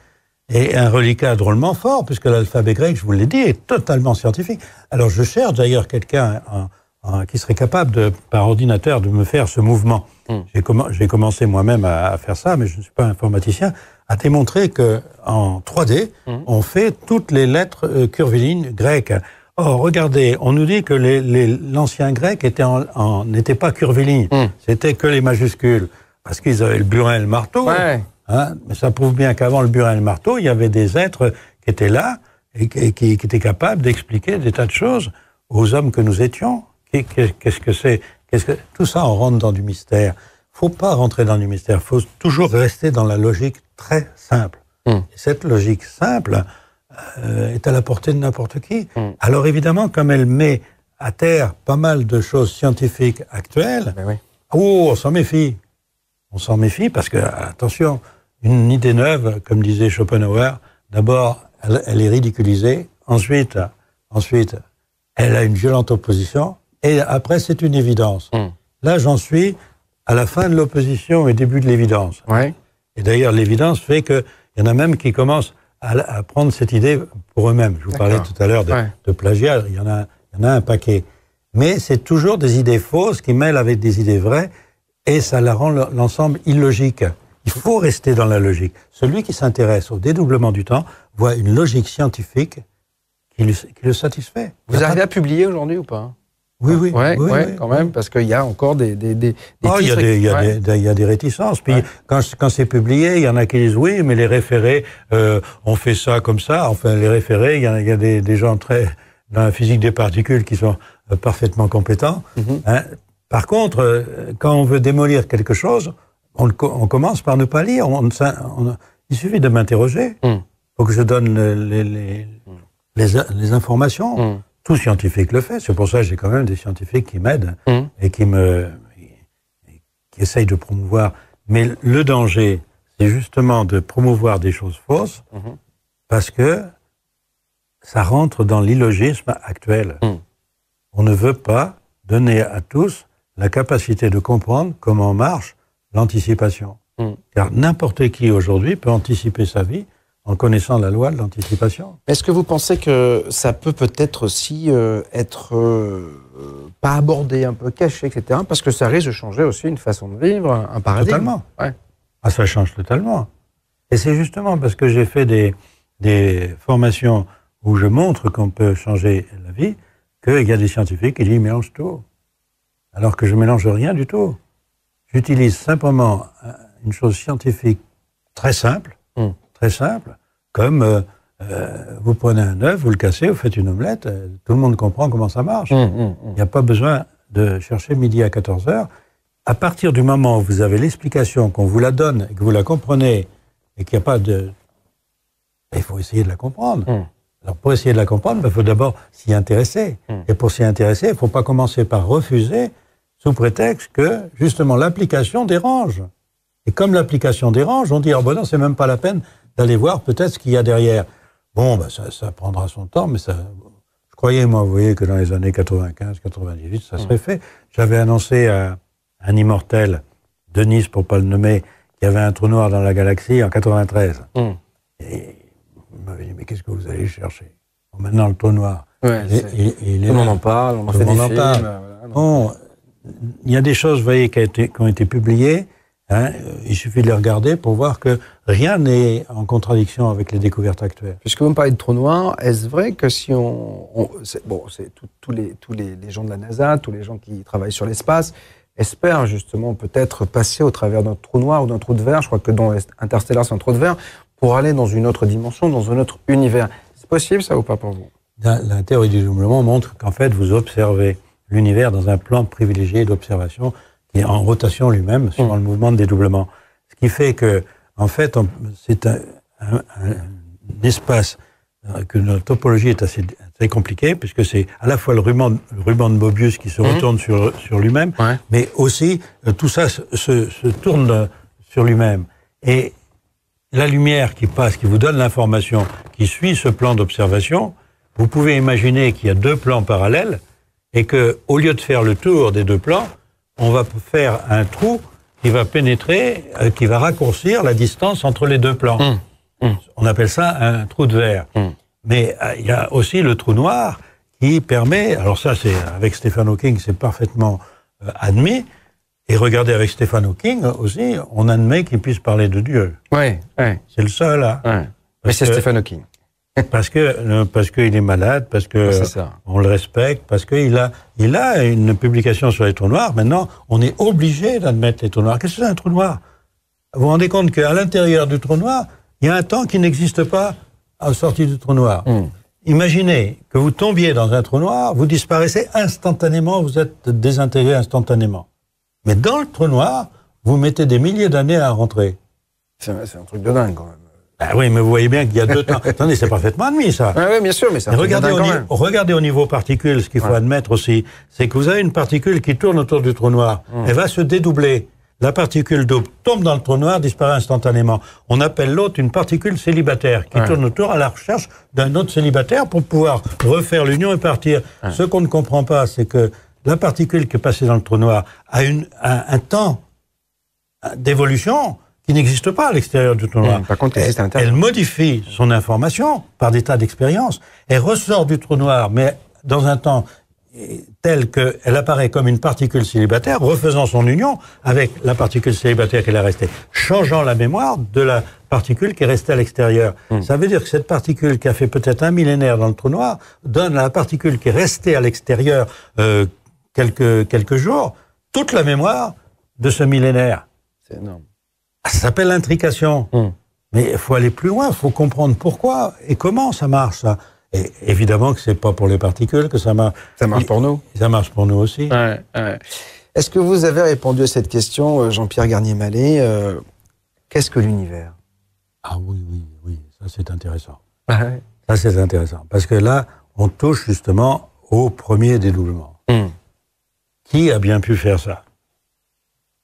Et un reliquat drôlement fort, puisque l'alphabet grec, je vous l'ai dit, est totalement scientifique. Alors je cherche d'ailleurs quelqu'un qui serait capable, par ordinateur, de me faire ce mouvement. J'ai commencé moi-même à faire ça, mais je ne suis pas informaticien, à démontrer qu'en 3D, on fait toutes les lettres curvilignes grecques. Or, regardez, on nous dit que l'ancien grec n'était pas curviligne, c'était que les majuscules, parce qu'ils avaient le burin et le marteau. Hein, mais ça prouve bien qu'avant le burin et le marteau, il y avait des êtres qui étaient là et qui étaient capables d'expliquer des tas de choses aux hommes que nous étions. Qu'est-ce que c'est? Tout ça, on rentre dans du mystère. Faut pas rentrer dans du mystère. Faut toujours rester dans la logique très simple. Et cette logique simple est à la portée de n'importe qui. Alors évidemment, comme elle met à terre pas mal de choses scientifiques actuelles, on s'en méfie. On s'en méfie parce que, attention, une idée neuve, comme disait Schopenhauer, d'abord, elle est ridiculisée, ensuite, elle a une violente opposition, et après, c'est une évidence. Là, j'en suis à la fin de l'opposition et début de l'évidence. Et d'ailleurs, l'évidence fait qu'il y en a même qui commencent à prendre cette idée pour eux-mêmes. Je vous parlais tout à l'heure de plagiat, il y en a un paquet. Mais c'est toujours des idées fausses qui mêlent avec des idées vraies, et ça la rend l'ensemble illogique. Il faut rester dans la logique. Celui qui s'intéresse au dédoublement du temps voit une logique scientifique qui le satisfait. Vous arrivez à publier aujourd'hui ou pas? Oui, quand même, parce qu'il y a encore des titres. Il y a des réticences. Puis quand c'est publié, il y en a qui disent oui, mais les référés, on fait ça comme ça. Enfin, les référés, il y a des gens dans la physique des particules qui sont parfaitement compétents. Par contre, quand on veut démolir quelque chose, on commence par ne pas lire. Il suffit de m'interroger. Faut que je donne les informations. Tout scientifique le fait. C'est pour ça que j'ai quand même des scientifiques qui m'aident et qui essayent de promouvoir. Mais le danger, c'est justement de promouvoir des choses fausses parce que ça rentre dans l'illogisme actuel. On ne veut pas donner à tous la capacité de comprendre comment marche l'anticipation. Car n'importe qui aujourd'hui peut anticiper sa vie en connaissant la loi de l'anticipation. Est-ce que vous pensez que ça peut-être aussi être pas abordé, un peu caché, etc. Parce que ça risque de changer aussi une façon de vivre, un paradigme. Totalement. Ah, ça change totalement. Et c'est justement parce que j'ai fait des formations où je montre qu'on peut changer la vie qu'il y a des scientifiques qui disent « mélange tout ». Alors que je mélange rien du tout. J'utilise simplement une chose scientifique très simple, comme vous prenez un œuf, vous le cassez, vous faites une omelette, tout le monde comprend comment ça marche. Il n'y a pas besoin de chercher midi à 14h. À partir du moment où vous avez l'explication, qu'on vous la donne, et que vous la comprenez, et qu'il n'y a pas de... Il faut essayer de la comprendre. Alors pour essayer de la comprendre, il faut d'abord s'y intéresser. Et pour s'y intéresser, il ne faut pas commencer par refuser sous prétexte que, justement, l'application dérange. Et comme l'application dérange, on dit, oh ben non, c'est même pas la peine d'aller voir peut-être ce qu'il y a derrière. Bon, ben ça prendra son temps, mais ça... Je croyais, moi, vous voyez, que dans les années 95, 98, ça serait fait. J'avais annoncé à un immortel, Denis, pour pas le nommer, qu'il y avait un trou noir dans la galaxie en 93. Et il m'avait dit, mais qu'est-ce que vous allez chercher? Bon, maintenant, le trou noir. Tout le monde en parle, on en fait des films. Bon, il y a des choses, vous voyez, qui ont été publiées, Hein, il suffit de les regarder pour voir que rien n'est en contradiction avec les découvertes actuelles. Puisque vous me parlez de trous noirs, est-ce vrai que si c'est tous les gens de la NASA, tous les gens qui travaillent sur l'espace, espèrent justement peut-être passer au travers d'un trou noir ou d'un trou de verre, je crois que dans Interstellar c'est un trou de verre, pour aller dans une autre dimension, dans un autre univers. C'est possible ça ou pas pour vous? La théorie du doublement montre qu'en fait vous observez l'univers dans un plan privilégié d'observation qui est en rotation lui-même suivant le mouvement de dédoublement. Ce qui fait que, en fait, c'est un espace que notre topologie est assez compliquée, puisque c'est à la fois le ruban de Mobius qui se retourne sur lui-même, mais aussi tout ça se tourne sur lui-même. Et la lumière qui passe, qui vous donne l'information, qui suit ce plan d'observation, vous pouvez imaginer qu'il y a deux plans parallèles, et que, au lieu de faire le tour des deux plans, on va faire un trou qui va pénétrer, qui va raccourcir la distance entre les deux plans. On appelle ça un trou de verre. Mais il y a aussi le trou noir qui permet, alors ça c'est avec Stephen Hawking c'est parfaitement admis, et regardez avec Stephen Hawking aussi, on admet qu'il puisse parler de Dieu. Ouais. C'est le seul, hein. Ouais. Mais c'est Stephen Hawking. Parce qu'il est malade, parce que on le respecte, parce qu'il a une publication sur les trous noirs. Maintenant, on est obligé d'admettre les trous noirs. Qu'est-ce que c'est un trou noir? Vous vous rendez compte qu'à l'intérieur du trou noir, il y a un temps qui n'existe pas à la sortie du trou noir. Imaginez que vous tombiez dans un trou noir, vous disparaissez instantanément, vous êtes désintégré instantanément. Mais dans le trou noir, vous mettez des milliers d'années à rentrer. C'est un truc de dingue quand même. Ben oui, mais vous voyez bien qu'il y a deux temps. Attendez, c'est parfaitement admis, ça. Oui, bien sûr, mais ça. Regardez au niveau particules, ce qu'il faut admettre aussi, c'est que vous avez une particule qui tourne autour du trou noir. Elle va se dédoubler. La particule double tombe dans le trou noir, disparaît instantanément. On appelle l'autre une particule célibataire qui tourne autour à la recherche d'un autre célibataire pour pouvoir refaire l'union et partir. Ce qu'on ne comprend pas, c'est que la particule qui est passée dans le trou noir a un temps d'évolution qui n'existe pas à l'extérieur du trou noir. Par contre, elle modifie son information par des tas d'expériences. Elle ressort du trou noir, mais dans un temps tel qu'elle apparaît comme une particule célibataire, refaisant son union avec la particule célibataire qu'elle est restée, changeant la mémoire de la particule qui est restée à l'extérieur. Ça veut dire que cette particule qui a fait peut-être un millénaire dans le trou noir donne à la particule qui est restée à l'extérieur quelques jours toute la mémoire de ce millénaire. C'est énorme. Ça s'appelle l'intrication. Mais il faut aller plus loin, il faut comprendre pourquoi et comment ça marche, ça. Et évidemment que c'est pas pour les particules que ça marche. Ça marche pour nous. Ça marche pour nous aussi. Est-ce que vous avez répondu à cette question, Jean-Pierre Garnier-Mallet, qu'est-ce que l'univers? Ah oui, ça c'est intéressant. Ça c'est intéressant. Parce que là, on touche justement au premier dédoublement. Qui a bien pu faire ça?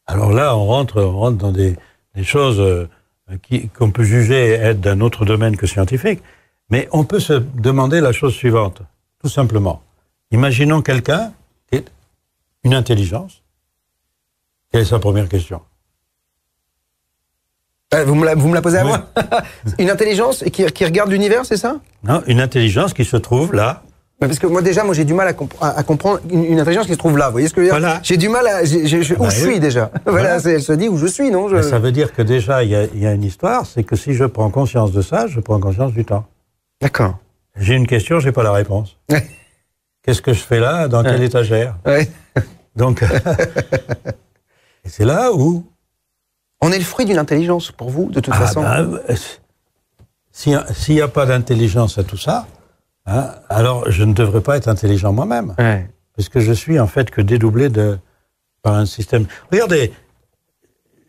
Alors là, on rentre dans des choses qu'on peut juger être d'un autre domaine que scientifique, mais on peut se demander la chose suivante, tout simplement. Imaginons quelqu'un qui est une intelligence. Quelle est sa première question? Vous me la posez à moi? Une intelligence qui regarde l'univers, c'est ça? Non, une intelligence qui se trouve là. Parce que moi j'ai du mal à comprendre une intelligence qui se trouve là. Vous voyez ce que je veux dire? Voilà. J'ai du mal à... où je suis déjà. Voilà, elle se dit où je suis, non? Ça veut dire que déjà, il y a une histoire, c'est que si je prends conscience de ça, je prends conscience du temps. D'accord. J'ai une question, j'ai pas la réponse. Qu'est-ce que je fais là? Dans quelle étagère? Donc, et c'est là où... On est le fruit d'une intelligence, pour vous, de toute façon. S'il n'y a pas d'intelligence à tout ça, alors je ne devrais pas être intelligent moi-même. Parce que je suis en fait que dédoublé par un système. Regardez,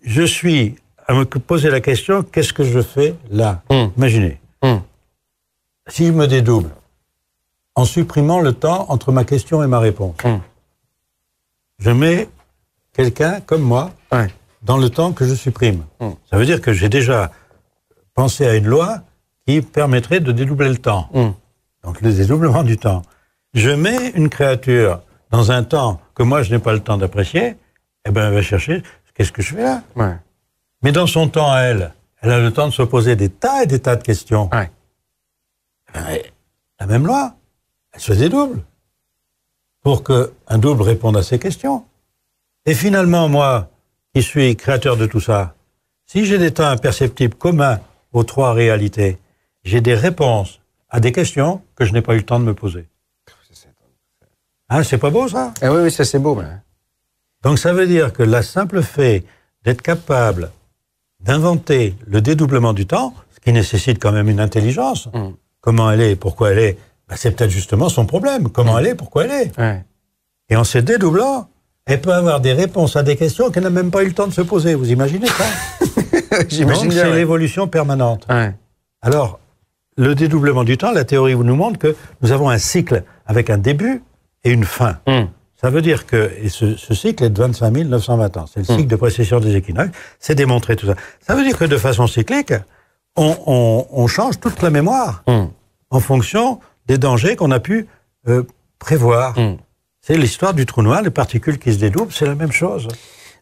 je suis à me poser la question, qu'est-ce que je fais là? Imaginez. Si je me dédouble, en supprimant le temps entre ma question et ma réponse, je mets quelqu'un comme moi dans le temps que je supprime. Ça veut dire que j'ai déjà pensé à une loi qui permettrait de dédoubler le temps. Donc le dédoublement du temps. Je mets une créature dans un temps que moi je n'ai pas le temps d'apprécier, eh ben elle va chercher, qu'est-ce que je fais là? Mais dans son temps à elle a le temps de se poser des tas et des tas de questions. La même loi, elle se dédouble pour qu'un double réponde à ces questions. Et finalement, moi, qui suis créateur de tout ça, si j'ai des temps imperceptibles communs aux trois réalités, j'ai des réponses à des questions que je n'ai pas eu le temps de me poser. Hein, c'est pas beau, ça? Oui, ça c'est beau. Ouais. Donc ça veut dire que la simple fait d'être capable d'inventer le dédoublement du temps, ce qui nécessite quand même une intelligence, comment elle est, pourquoi elle est, ben c'est peut-être justement son problème. Comment elle est, pourquoi elle est. Ouais. Et en se dédoublant, elle peut avoir des réponses à des questions qu'elle n'a même pas eu le temps de se poser. Vous imaginez ça? J'imagine Donc bien, c'est l'évolution permanente. Ouais. Alors, le dédoublement du temps, la théorie nous montre que nous avons un cycle avec un début et une fin. Ça veut dire que et ce cycle est de 25 920 ans. C'est le cycle de précession des équinoxes. C'est démontré tout ça. Ça veut dire que de façon cyclique, on change toute la mémoire en fonction des dangers qu'on a pu prévoir. C'est l'histoire du trou noir, les particules qui se dédoublent, c'est la même chose.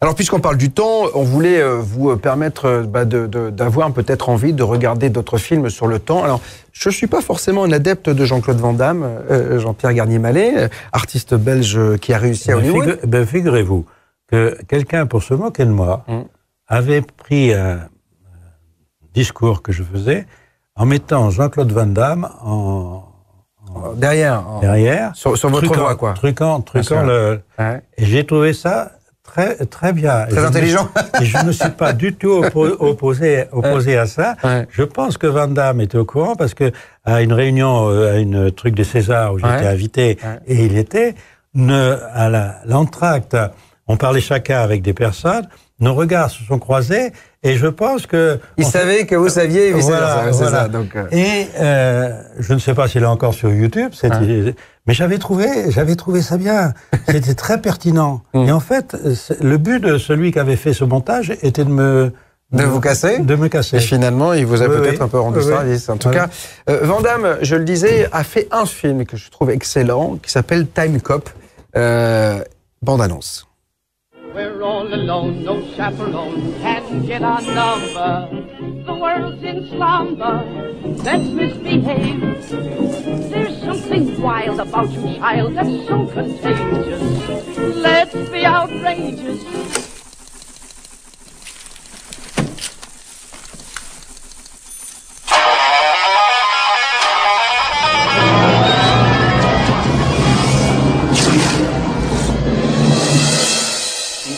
Alors, puisqu'on parle du temps, on voulait vous permettre d'avoir peut-être envie de regarder d'autres films sur le temps. Alors, je ne suis pas forcément un adepte de Jean-Claude Van Damme, Jean-Pierre Garnier-Mallet, artiste belge qui a réussi à Hollywood. Figurez-vous que quelqu'un, pour se moquer de moi, avait pris un discours que je faisais en mettant Jean-Claude Van Damme derrière. Sur votre voix, quoi. Truquant le... Ouais. Et j'ai trouvé ça très bien. Très intelligent. Et je ne me suis pas du tout opposé à ça. Ouais. Je pense que Van Damme était au courant parce que à une réunion, à une truc des Césars où j'étais invité, et il était, à l'entracte, on parlait chacun avec des personnes, nos regards se sont croisés, et je pense que... Il savait que vous saviez, et voilà. ça. Donc, Et je ne sais pas s'il est encore sur YouTube, mais j'avais trouvé ça bien. C'était très pertinent. Et en fait, le but de celui qui avait fait ce montage était de me casser. Et finalement, il vous a peut-être un peu rendu service. En tout cas, Van Damme, je le disais, a fait un film que je trouve excellent, qui s'appelle Time Cop. Bande-annonce. We're all alone, no chaperone, can't get our number. The world's in slumber, let's misbehave. There's something wild about you, child, that's so contagious. Let's be outrageous.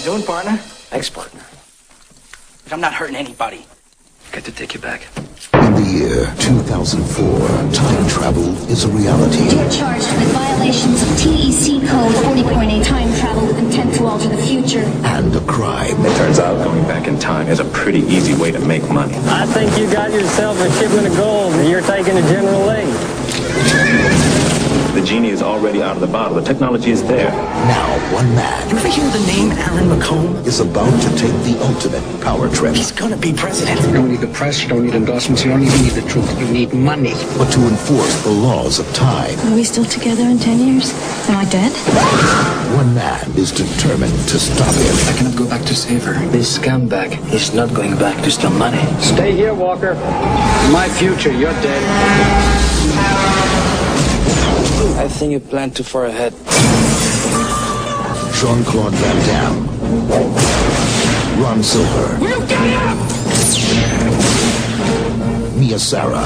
Doing, partner? Thanks, partner. But I'm not hurting anybody. Got to take you back. In the year 2004, time travel is a reality. You're charged with violations of TEC Code 40.8, time travel with intent to alter the future. And a crime. It turns out going back in time is a pretty easy way to make money. I think you got yourself a shipment of gold and you're taking to General Lee. The genie is already out of the bottle. The technology is there. Now, one man... You ever hear the name Alan McComb? ...is about to take the ultimate power trip. He's gonna be president. You don't need the press, you don't need endorsements, you don't even need the truth. You need money. But to enforce the laws of time... Are we still together in 10 years? Am I dead? One man is determined to stop him. I cannot go back to save her. This scumbag is not going back to steal money. Stay here, Walker. My future, you're dead. I think you planned too far ahead. Jean-Claude Van Damme. Ron Silver. Will you get him? Mia Sara.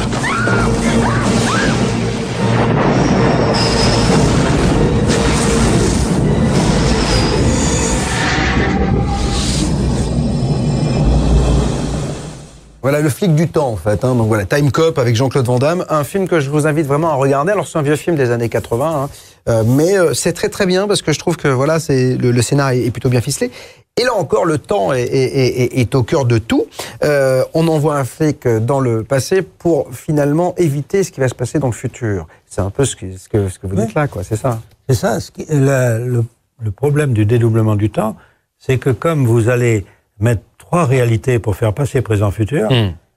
Voilà, le flic du temps, en fait. Hein. Donc voilà, Time Cop avec Jean-Claude Van Damme. Un film que je vous invite vraiment à regarder. Alors, c'est un vieux film des années 80, hein. Mais c'est très très bien parce que je trouve que voilà, le scénario est plutôt bien ficelé. Et là encore, le temps est au cœur de tout. On envoie un flic dans le passé pour finalement éviter ce qui va se passer dans le futur. C'est un peu ce que vous dites là, quoi. C'est ça. C'est ça. Le problème du dédoublement du temps, c'est que comme vous allez mettre 3 réalités pour faire passé, présent, futur,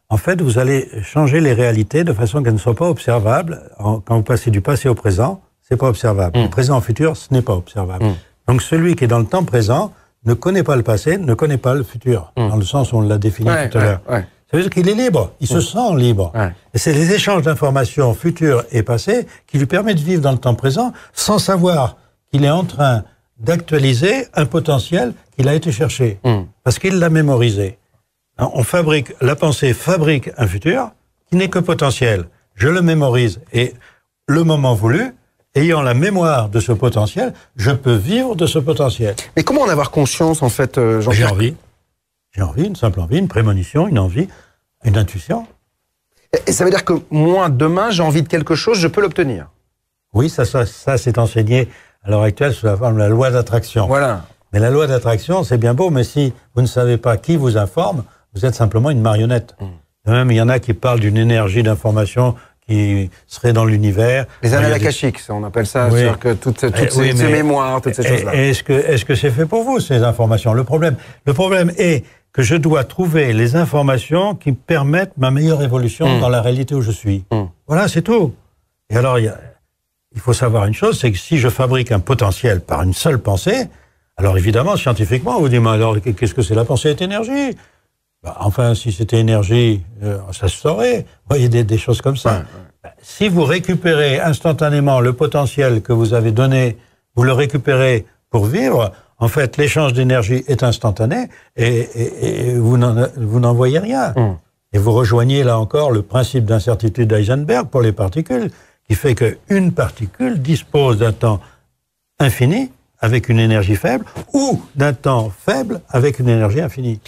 en fait, vous allez changer les réalités de façon qu'elles ne soient pas observables. Quand vous passez du passé au présent, c'est pas observable. Du présent au futur, ce n'est pas observable. Donc celui qui est dans le temps présent ne connaît pas le passé, ne connaît pas le futur, dans le sens où on l'a défini tout à l'heure. Ça veut dire qu'il est libre, il se sent libre. Et c'est les échanges d'informations futures et passées qui lui permettent de vivre dans le temps présent sans savoir qu'il est en train d'actualiser un potentiel qu'il a été chercher. Parce qu'il l'a mémorisé. La pensée fabrique un futur qui n'est que potentiel. Je le mémorise. Et le moment voulu, ayant la mémoire de ce potentiel, je peux vivre de ce potentiel. Mais comment en avoir conscience, en fait, Jean-Pierre ? J'ai envie. J'ai envie, une simple envie, une prémonition, une envie, une intuition. Et ça veut dire que moi, demain, j'ai envie de quelque chose, je peux l'obtenir. Oui, ça c'est enseigné à l'heure actuelle sous la forme de la loi d'attraction. Voilà. Mais la loi d'attraction, c'est bien beau, mais si vous ne savez pas qui vous informe, vous êtes simplement une marionnette. Même, il y en a qui parlent d'une énergie d'information qui serait dans l'univers. Les annales akashiques, on appelle ça, oui. c'est-à-dire que toutes ces mémoires, toutes ces choses-là. Est-ce que c'est fait pour vous, ces informations ? Le problème est que je dois trouver les informations qui permettent ma meilleure évolution dans la réalité où je suis. Voilà, c'est tout. Et alors, il faut savoir une chose, c'est que si je fabrique un potentiel par une seule pensée, alors évidemment, scientifiquement, on vous dit, mais alors, qu'est-ce que c'est ? La pensée est énergie. Enfin, si c'était énergie, ça se saurait. Vous voyez, des choses comme ça. Si vous récupérez instantanément le potentiel que vous avez donné, vous le récupérez pour vivre, en fait, l'échange d'énergie est instantané et vous n'en voyez rien. Et vous rejoignez, là encore, le principe d'incertitude d'Heisenberg pour les particules, qui fait qu'une particule dispose d'un temps infini avec une énergie faible ou d'un temps faible avec une énergie infinie.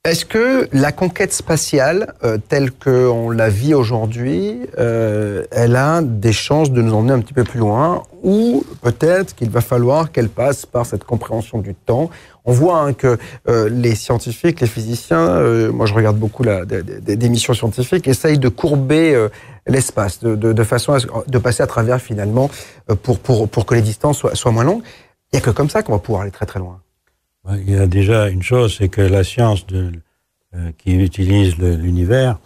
Est-ce que la conquête spatiale, telle qu'on la vit aujourd'hui, elle a des chances de nous emmener un petit peu plus loin, ou peut-être qu'il va falloir qu'elle passe par cette compréhension du temps ? On voit que les scientifiques, les physiciens, moi je regarde beaucoup des missions scientifiques, essayent de courber l'espace, de façon de passer à travers finalement, pour que les distances soient moins longues. Il n'y a que comme ça qu'on va pouvoir aller très très loin. Il y a déjà une chose, c'est que la science qui utilise l'univers,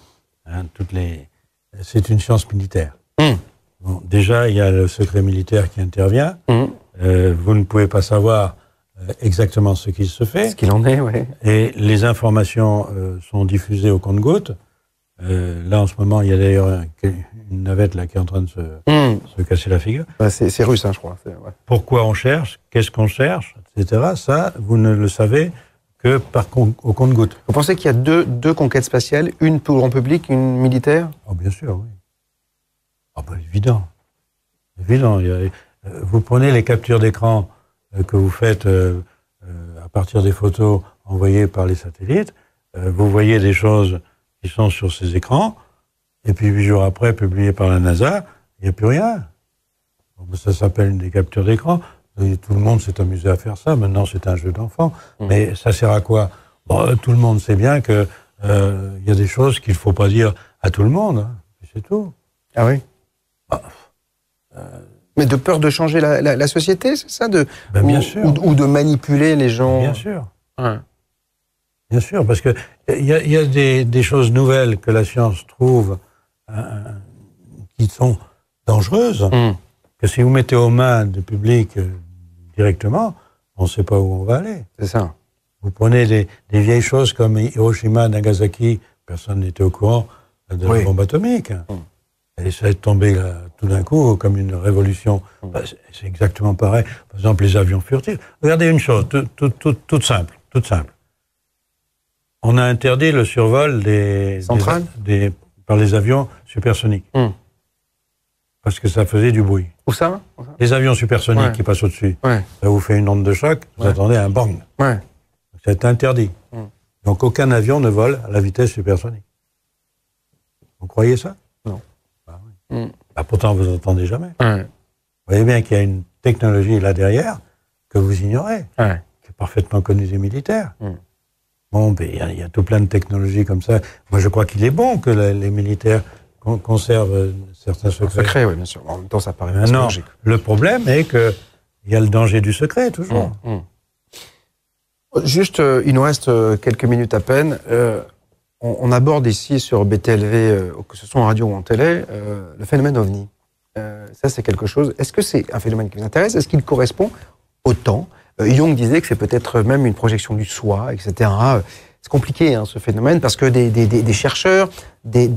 c'est une science militaire. Bon, déjà, il y a le secret militaire qui intervient. Vous ne pouvez pas savoir exactement ce qui se fait. Ce qu'il en est, oui. Et les informations sont diffusées au compte-gouttes. Là, en ce moment, il y a d'ailleurs une navette là, qui est en train de se casser la figure. C'est russe, je crois. Ouais. Pourquoi on cherche, qu'est-ce qu'on cherche, etc. Ça, vous ne le savez que au compte-gouttes. Vous pensez qu'il y a deux conquêtes spatiales, une pour le grand public, une militaire ? Oh, bien sûr, oui. Évident. Évident. Vous prenez les captures d'écran que vous faites à partir des photos envoyées par les satellites, vous voyez des choses qui sont sur ces écrans, et puis 8 jours après, publiées par la NASA, il n'y a plus rien. Ça s'appelle des captures d'écran. Et tout le monde s'est amusé à faire ça. Maintenant, c'est un jeu d'enfant. Mais ça sert à quoi ? Tout le monde sait bien que y a des choses qu'il ne faut pas dire à tout le monde. Hein. C'est tout. Ah oui ? Mais de peur de changer la société, c'est ça bien sûr. Ou de manipuler les gens ? Bien sûr. Ouais. Bien sûr, parce que il y a des choses nouvelles que la science trouve qui sont dangereuses, que si vous mettez aux mains du public directement, on ne sait pas où on va aller. C'est ça. Vous prenez des vieilles choses comme Hiroshima, Nagasaki, personne n'était au courant de la bombe atomique. Et ça est tombé là, tout d'un coup comme une révolution. C'est exactement pareil. Par exemple, les avions furtifs. Regardez une chose, toute simple. On a interdit le survol par les avions supersoniques. Parce que ça faisait du bruit. Où ça ? Les avions supersoniques qui passent au-dessus. Ça vous fait une onde de choc, vous attendez un bang. C'est interdit. Donc aucun avion ne vole à la vitesse supersonique. Vous croyez ça ? Non. Pourtant, vous n'entendez jamais. Vous voyez bien qu'il y a une technologie là derrière que vous ignorez, qui est parfaitement connue des militaires. Bon, il y a tout plein de technologies comme ça. Moi, je crois qu'il est bon que les militaires conservent certains secrets. Secret, oui, bien sûr. En même temps, ça paraît non, logique. Le problème est qu'il y a le danger du secret, toujours. Juste, il nous reste quelques minutes à peine. On aborde ici sur BTLV, que ce soit en radio ou en télé, le phénomène OVNI. Ça, c'est quelque chose... Est-ce que c'est un phénomène qui vous intéresse ? Est-ce qu'il correspond au temps ? Jung disait que c'est peut-être même une projection du soi, etc. C'est compliqué, ce phénomène, parce que des chercheurs, des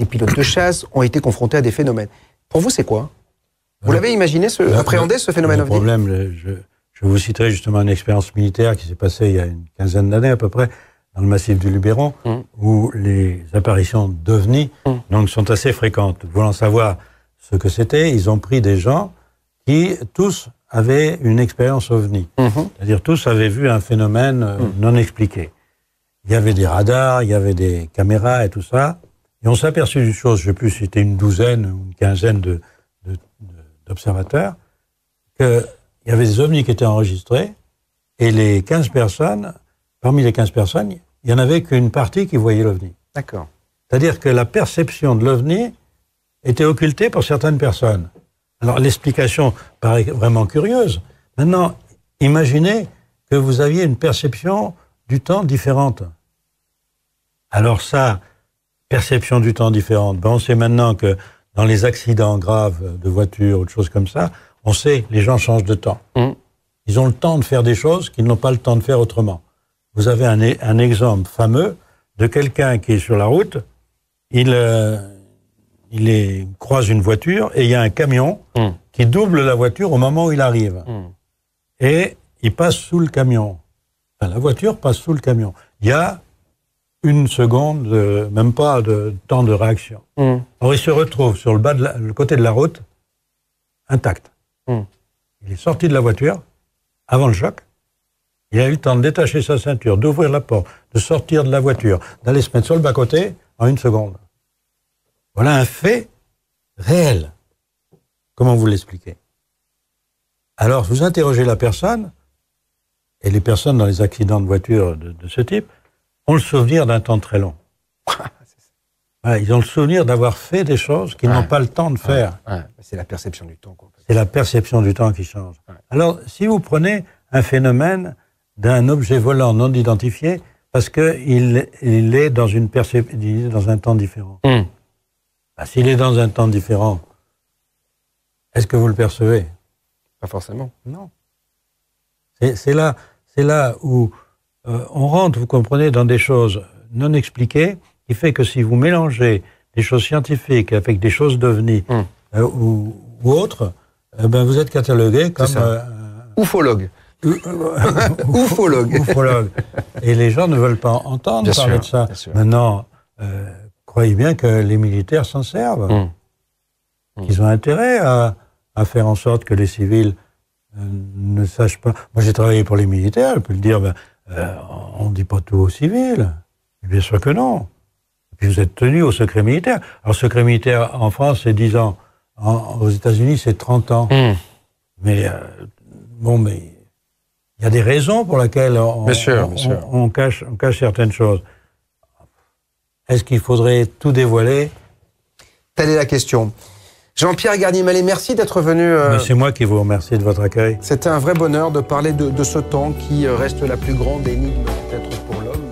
pilotes de chasse ont été confrontés à des phénomènes. Pour vous, c'est quoi ? Vous l'avez imaginé, appréhendé ce phénomène OVNI ? Le problème, Je vous citerai justement une expérience militaire qui s'est passée il y a une quinzaine d'années à peu près, dans le massif du Luberon, où les apparitions d'OVNI donc, sont assez fréquentes. Voulant savoir ce que c'était, ils ont pris des gens qui, tous, avaient une expérience OVNI. C'est-à-dire, tous avaient vu un phénomène non expliqué. Il y avait des radars, il y avait des caméras et tout ça. Et on s'est aperçu d'une chose, je ne sais plus si c'était une douzaine ou une quinzaine d'observateurs, qu'il y avait des ovnis qui étaient enregistrés, et les 15 personnes, parmi les 15 personnes, il n'y en avait qu'une partie qui voyait l'ovni. D'accord. C'est-à-dire que la perception de l'ovni était occultée pour certaines personnes. Alors l'explication paraît vraiment curieuse. Maintenant, imaginez que vous aviez une perception du temps différente. Alors ça, perception du temps différente, ben on sait maintenant que dans les accidents graves de voiture ou de choses comme ça, on sait les gens changent de temps. Ils ont le temps de faire des choses qu'ils n'ont pas le temps de faire autrement. Vous avez un exemple fameux de quelqu'un qui est sur la route, il croise une voiture et il y a un camion qui double la voiture au moment où il arrive. Et il passe sous le camion. Enfin, la voiture passe sous le camion. Il y a une seconde, même pas de temps de réaction. Alors il se retrouve sur le côté de la route, intact. Il est sorti de la voiture, avant le choc. Il a eu le temps de détacher sa ceinture, d'ouvrir la porte, de sortir de la voiture, d'aller se mettre sur le bas-côté en une seconde. Voilà un fait réel. Comment vous l'expliquez? Alors, vous interrogez la personne, et les personnes dans les accidents de voiture de ce type ont le souvenir d'un temps très long. Voilà, ils ont le souvenir d'avoir fait des choses qu'ils n'ont pas le temps de faire. C'est la perception du temps. C'est la perception du temps qui change. Alors, si vous prenez un phénomène d'un objet volant non identifié, parce qu'il est dans un temps différent. S'il est dans un temps différent, est-ce que vous le percevez? Pas forcément. Non. C'est là où on rentre, vous comprenez, dans des choses non expliquées, qui fait que si vous mélangez des choses scientifiques avec des choses d'OVNI ou autres, ben vous êtes catalogué comme... ufologue. Ufologue. Et les gens ne veulent pas entendre parler de ça. Maintenant, croyez bien que les militaires s'en servent. Ils ont intérêt à faire en sorte que les civils ne sachent pas. Moi, j'ai travaillé pour les militaires, je peux le dire, on ne dit pas tout aux civils. Bien sûr que non. Et puis vous êtes tenu au secret militaire. Alors, secret militaire en France, c'est 10 ans. Aux États-Unis, c'est 30 ans. Mais, mais il y a des raisons pour lesquelles on cache certaines choses. Est-ce qu'il faudrait tout dévoiler? Telle est la question. Jean-Pierre Garnier-Mallet, merci d'être venu. C'est moi qui vous remercie de votre accueil. C'était un vrai bonheur de parler de ce temps qui reste la plus grande énigme peut-être pour l'homme.